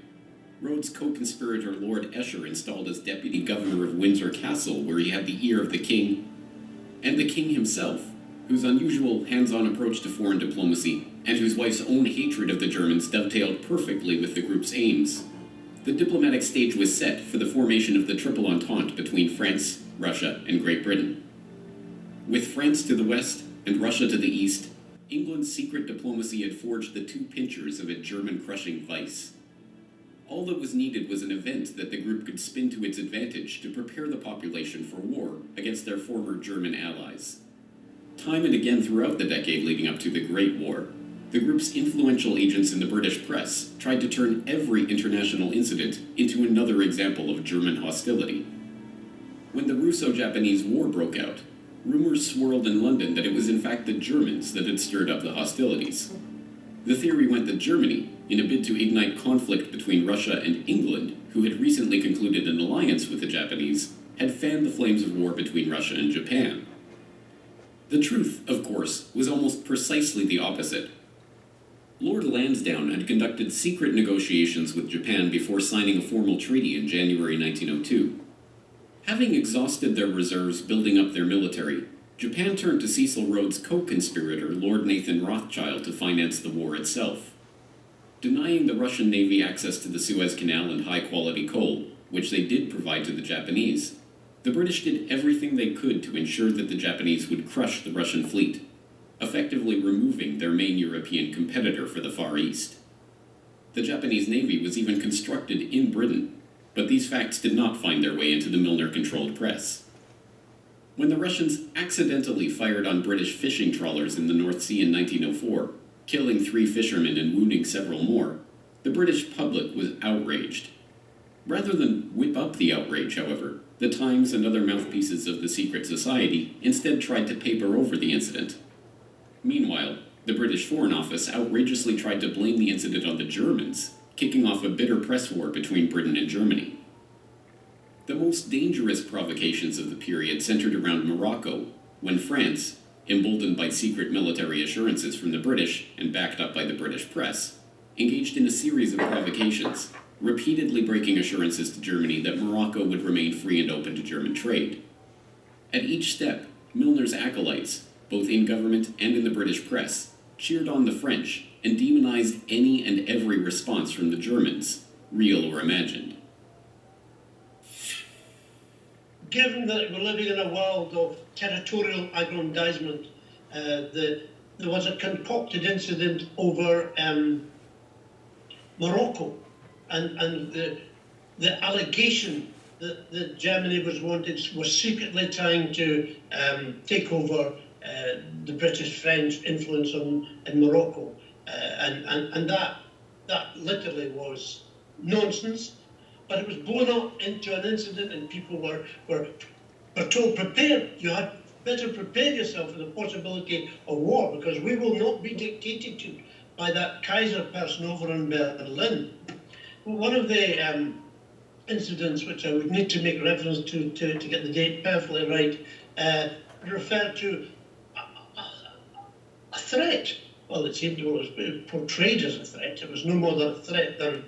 Rhodes' co-conspirator Lord Esher installed as Deputy Governor of Windsor Castle, where he had the ear of the king, and the king himself, whose unusual hands-on approach to foreign diplomacy and whose wife's own hatred of the Germans dovetailed perfectly with the group's aims. The diplomatic stage was set for the formation of the Triple Entente between France, Russia, and Great Britain. With France to the west and Russia to the east, England's secret diplomacy had forged the two pincers of a German-crushing vice. All that was needed was an event that the group could spin to its advantage to prepare the population for war against their former German allies. Time and again throughout the decade leading up to the Great War, the group's influential agents in the British press tried to turn every international incident into another example of German hostility. When the Russo-Japanese War broke out, rumors swirled in London that it was in fact the Germans that had stirred up the hostilities. The theory went that Germany, in a bid to ignite conflict between Russia and England, who had recently concluded an alliance with the Japanese, had fanned the flames of war between Russia and Japan. The truth, of course, was almost precisely the opposite. Lord Lansdowne had conducted secret negotiations with Japan before signing a formal treaty in January 1902. Having exhausted their reserves building up their military, Japan turned to Cecil Rhodes' co-conspirator, Lord Nathan Rothschild, to finance the war itself. Denying the Russian Navy access to the Suez Canal and high-quality coal, which they did provide to the Japanese, the British did everything they could to ensure that the Japanese would crush the Russian fleet, effectively removing their main European competitor for the Far East. The Japanese Navy was even constructed in Britain, but these facts did not find their way into the Milner-controlled press. When the Russians accidentally fired on British fishing trawlers in the North Sea in 1904, killing 3 fishermen and wounding several more, the British public was outraged. Rather than whip up the outrage, however, the Times and other mouthpieces of the secret society instead tried to paper over the incident. Meanwhile, the British Foreign Office outrageously tried to blame the incident on the Germans, kicking off a bitter press war between Britain and Germany. The most dangerous provocations of the period centered around Morocco, when France, emboldened by secret military assurances from the British and backed up by the British press, engaged in a series of provocations, repeatedly breaking assurances to Germany that Morocco would remain free and open to German trade. At each step, Milner's acolytes, both in government and in the British press, cheered on the French and demonized any and every response from the Germans, real or imagined. Given that we're living in a world of territorial aggrandizement, there was a concocted incident over Morocco, and the allegation that Germany was secretly trying to take over the British-French influence in Morocco, and that literally was nonsense. But it was blown up into an incident, and people were told, prepare. You had better prepare yourself for the possibility of war, because we will not be dictated to by that Kaiser person over in Berlin. One of the incidents, which I would need to make reference to get the date perfectly right, referred to a threat. Well, it seemed it was portrayed as a threat. It was no more than a threat than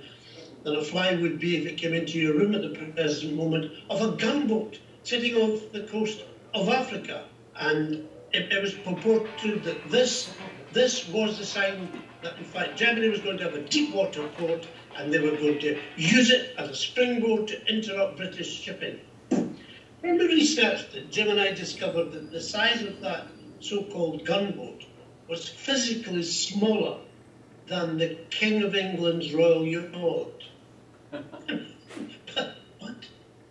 a fly would be if it came into your room at the present moment, of a gunboat sitting off the coast of Africa. And it was purported that this was the sign that, in fact, Germany was going to have a deep water port, and they were going to use it as a springboard to interrupt British shipping. When we researched it, Jim and I discovered that the size of that so-called gunboat was physically smaller than the King of England's royal yacht.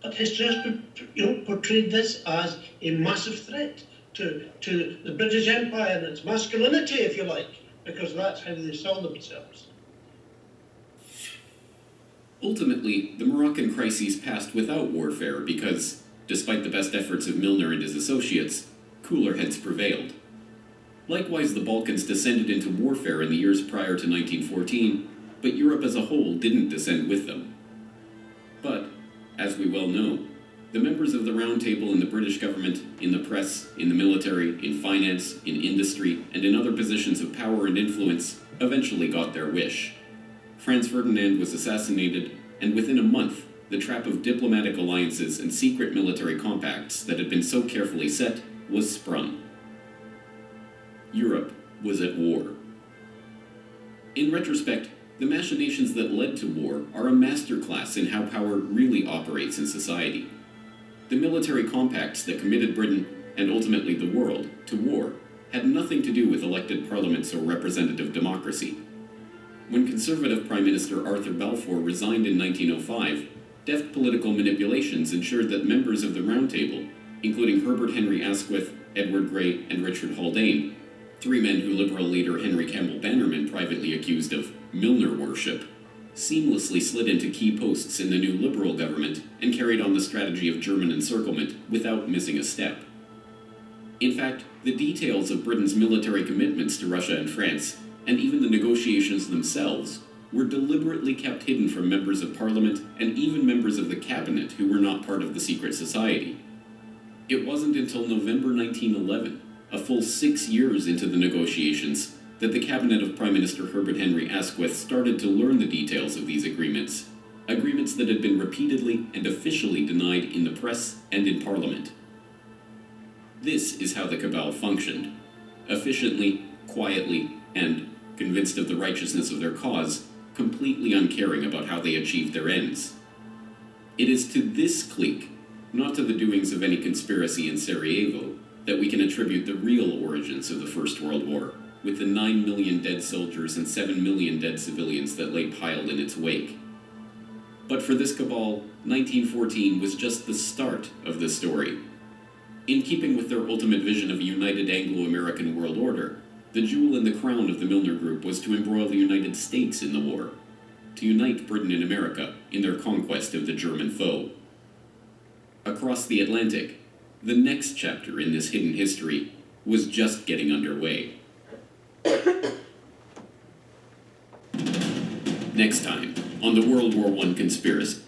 but history has portrayed this as a massive threat to the British Empire and its masculinity, if you like, because that's how they saw themselves. Ultimately, the Moroccan crises passed without warfare because, despite the best efforts of Milner and his associates, cooler heads prevailed. Likewise, the Balkans descended into warfare in the years prior to 1914, but Europe as a whole didn't descend with them. But, as we well know, the members of the Round Table in the British government, in the press, in the military, in finance, in industry, and in other positions of power and influence eventually got their wish. Franz Ferdinand was assassinated, and within a month, the trap of diplomatic alliances and secret military compacts that had been so carefully set was sprung. Europe was at war. In retrospect, the machinations that led to war are a masterclass in how power really operates in society. The military compacts that committed Britain, and ultimately the world, to war had nothing to do with elected parliaments or representative democracy. When Conservative Prime Minister Arthur Balfour resigned in 1905, deft political manipulations ensured that members of the Round Table, including Herbert Henry Asquith, Edward Grey, and Richard Haldane, 3 men who Liberal leader Henry Campbell Bannerman privately accused of Milner worship, seamlessly slid into key posts in the new Liberal government and carried on the strategy of German encirclement without missing a step. In fact, the details of Britain's military commitments to Russia and France, and even the negotiations themselves, were deliberately kept hidden from members of Parliament and even members of the cabinet who were not part of the secret society. It wasn't until November 1911, a full 6 years into the negotiations, that the cabinet of Prime Minister Herbert Henry Asquith started to learn the details of these agreements that had been repeatedly and officially denied in the press and in Parliament. This is how the cabal functioned: efficiently, quietly, and, convinced of the righteousness of their cause, completely uncaring about how they achieved their ends. It is to this clique, not to the doings of any conspiracy in Sarajevo, that we can attribute the real origins of the First World War, with the 9 million dead soldiers and 7 million dead civilians that lay piled in its wake. But for this cabal, 1914 was just the start of the story. In keeping with their ultimate vision of a united Anglo-American world order, the jewel in the crown of the Milner Group was to embroil the United States in the war, to unite Britain and America in their conquest of the German foe. Across the Atlantic, the next chapter in this hidden history was just getting underway. Next time, on the World War I conspiracy.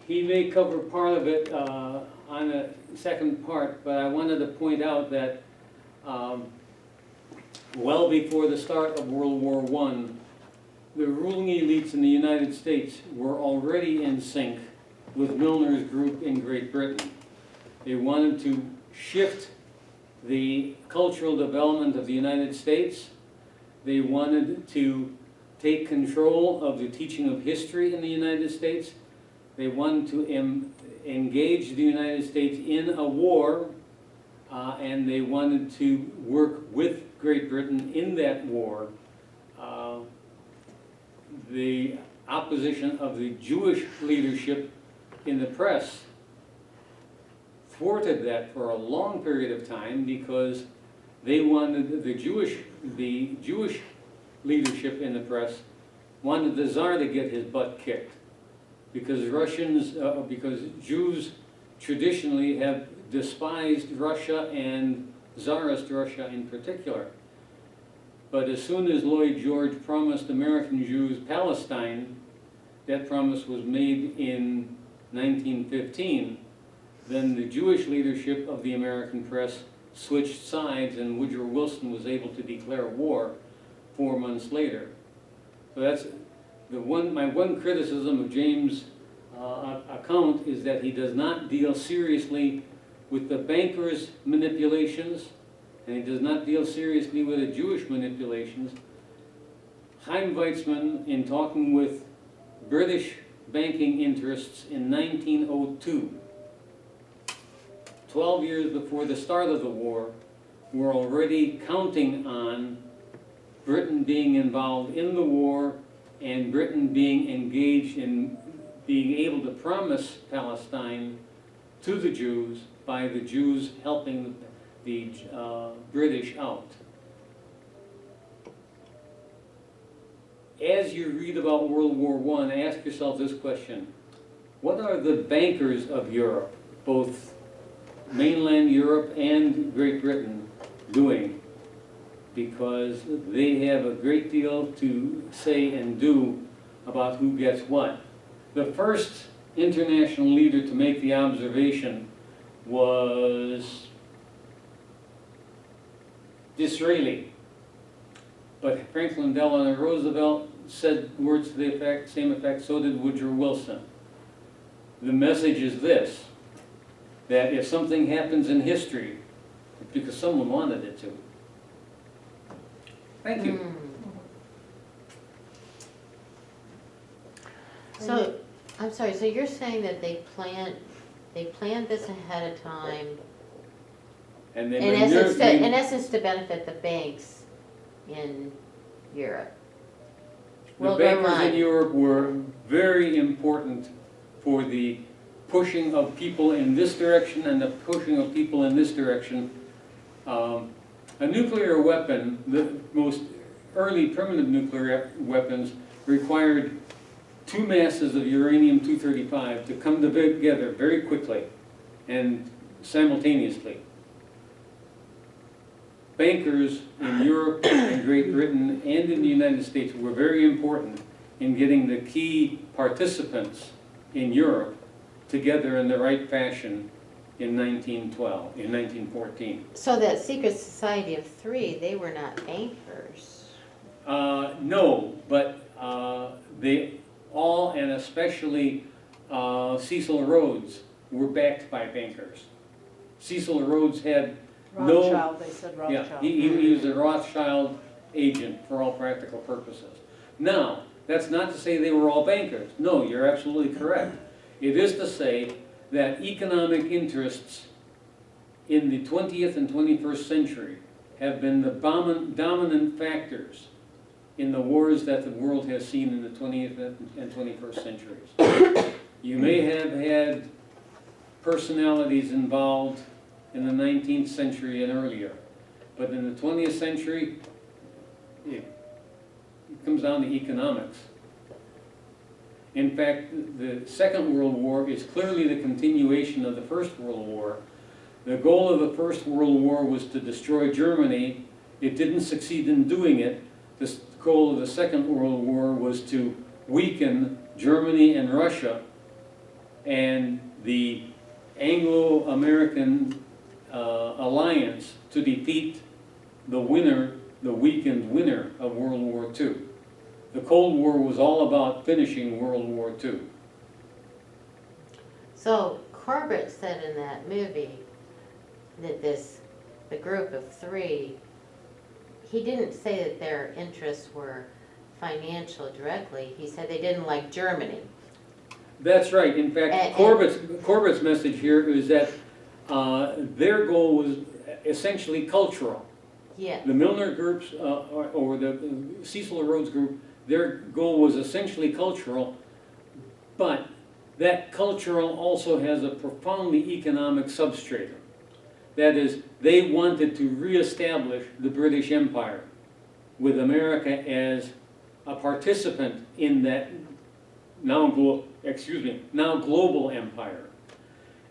He may cover part of it on the second part, but I wanted to point out that well before the start of World War I, the ruling elites in the United States were already in sync with Milner's group in Great Britain. They wanted to shift the cultural development of the United States. They wanted to take control of the teaching of history in the United States. They wanted to engage the United States in a war, and they wanted to work with Great Britain in that war. The opposition of the Jewish leadership in the press thwarted that for a long period of time because they wanted the Jewish leadership in the press wanted the Tsar to get his butt kicked because because Jews traditionally have despised Russia and Tsarist Russia in particular. But as soon as Lloyd George promised American Jews Palestine, that promise was made in 1915, then the Jewish leadership of the American press switched sides and Woodrow Wilson was able to declare war 4 months later. So that's my one criticism of James' account is that he does not deal seriously with the bankers' manipulations, and he does not deal seriously with the Jewish manipulations. Chaim Weizmann, in talking with British banking interests in 1902, 12 years before the start of the war, were already counting on Britain being involved in the war and Britain being engaged in being able to promise Palestine to the Jews by the Jews helping the British out. As you read about World War I, ask yourself this question: what are the bankers of Europe, both mainland Europe and Great Britain, doing? Because they have a great deal to say and do about who gets what. The first international leader to make the observation was Disraeli. But Franklin Delano Roosevelt said words to the same effect, so did Woodrow Wilson. The message is this, that if something happens in history, it's because someone wanted it to. Thank you. So, I'm sorry, so you're saying that they planned this ahead of time, And in then essence to benefit the banks in Europe? the bankers in Europe were very important for the pushing of people in this direction and the pushing of people in this direction. A nuclear weapon, the most early primitive nuclear weapons, required 2 masses of uranium-235 to come together very quickly and simultaneously. Bankers in Europe and Great Britain and in the United States were very important in getting the key participants in Europe together in the right fashion in 1914. So that secret society of 3, they were not bankers. No, but they all, and especially Cecil Rhodes, were backed by bankers. Cecil Rhodes had Rothschild, they said Rothschild. Yeah, he was a Rothschild agent for all practical purposes. Now, that's not to say they were all bankers. No, you're absolutely correct. It is to say that economic interests in the 20th and 21st century have been the dominant factors in the wars that the world has seen in the 20th and 21st centuries. You may have had personalities involved in the 19th century and earlier. But in the 20th century, it comes down to economics. In fact, the Second World War is clearly the continuation of the First World War. The goal of the First World War was to destroy Germany. It didn't succeed in doing it. The goal of the Second World War was to weaken Germany and Russia, and the Anglo-American alliance to defeat the winner, the weakened winner of World War II. The Cold War was all about finishing World War II. So Corbett said in that movie that the group of three, he didn't say that their interests were financial directly. He said they didn't like Germany. That's right. In fact, Corbett's message here is that their goal was essentially cultural. Yeah. The Milner groups, or the Cecil Rhodes group, their goal was essentially cultural, but that cultural also has a profoundly economic substratum. That is, they wanted to reestablish the British Empire with America as a participant in that now global empire.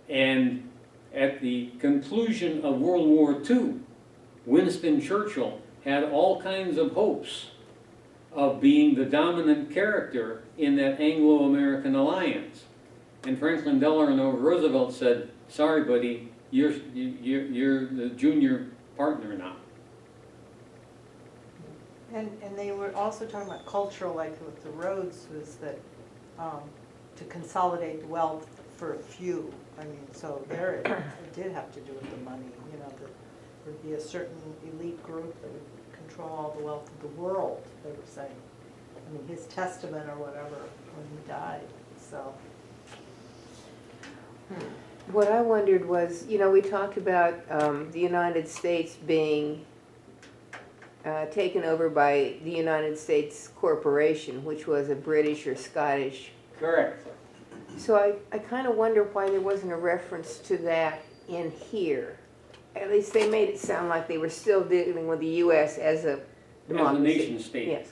And at the conclusion of World War II, Winston Churchill had all kinds of hopes of being the dominant character in that Anglo-American alliance. And Franklin Delano Roosevelt said, "Sorry, buddy, you're the junior partner now." And they were also talking about cultural, like with the Rhodes, was that to consolidate wealth for a few. I mean, so there it did have to do with the money. You know, there would be a certain elite group that would control all the wealth of the world, they were saying. I mean, his testament or whatever when he died, so. What I wondered was, you know, we talked about the United States being taken over by the United States Corporation, which was a British or Scottish. Correct. So I kind of wonder why there wasn't a reference to that in here. At least they made it sound like they were still dealing with the U.S. as a democracy. As a nation state. Yes.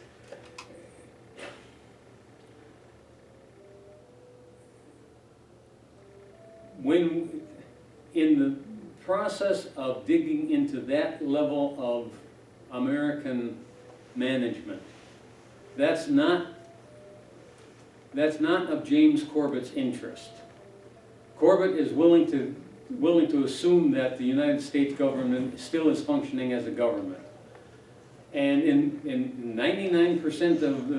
When, in the process of digging into that level of American management, that's not of James Corbett's interest. Corbett is willing to assume that the United States government still is functioning as a government. And in 99% of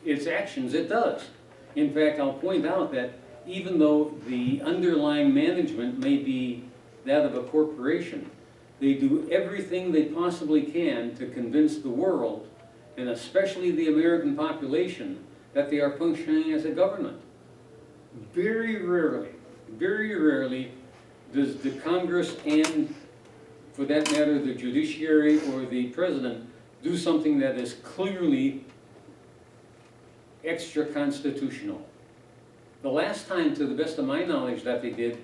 its actions, it does. In fact, I'll point out that even though the underlying management may be that of a corporation, they do everything they possibly can to convince the world, and especially the American population, that they are functioning as a government. Very rarely does the Congress and, for that matter, the judiciary or the president do something that is clearly extra-constitutional. The last time, to the best of my knowledge, that they did,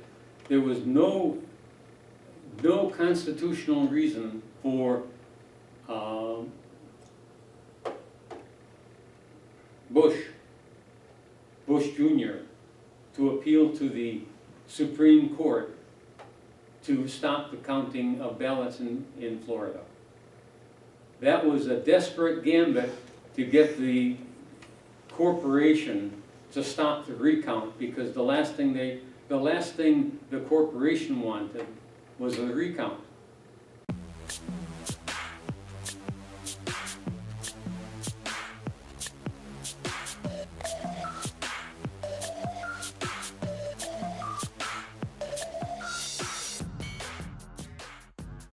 there was no constitutional reason for Bush Jr. to appeal to the Supreme Court to stop the counting of ballots in Florida. That was a desperate gambit to get the corporation to stop the recount, because the last thing the corporation wanted was a recount.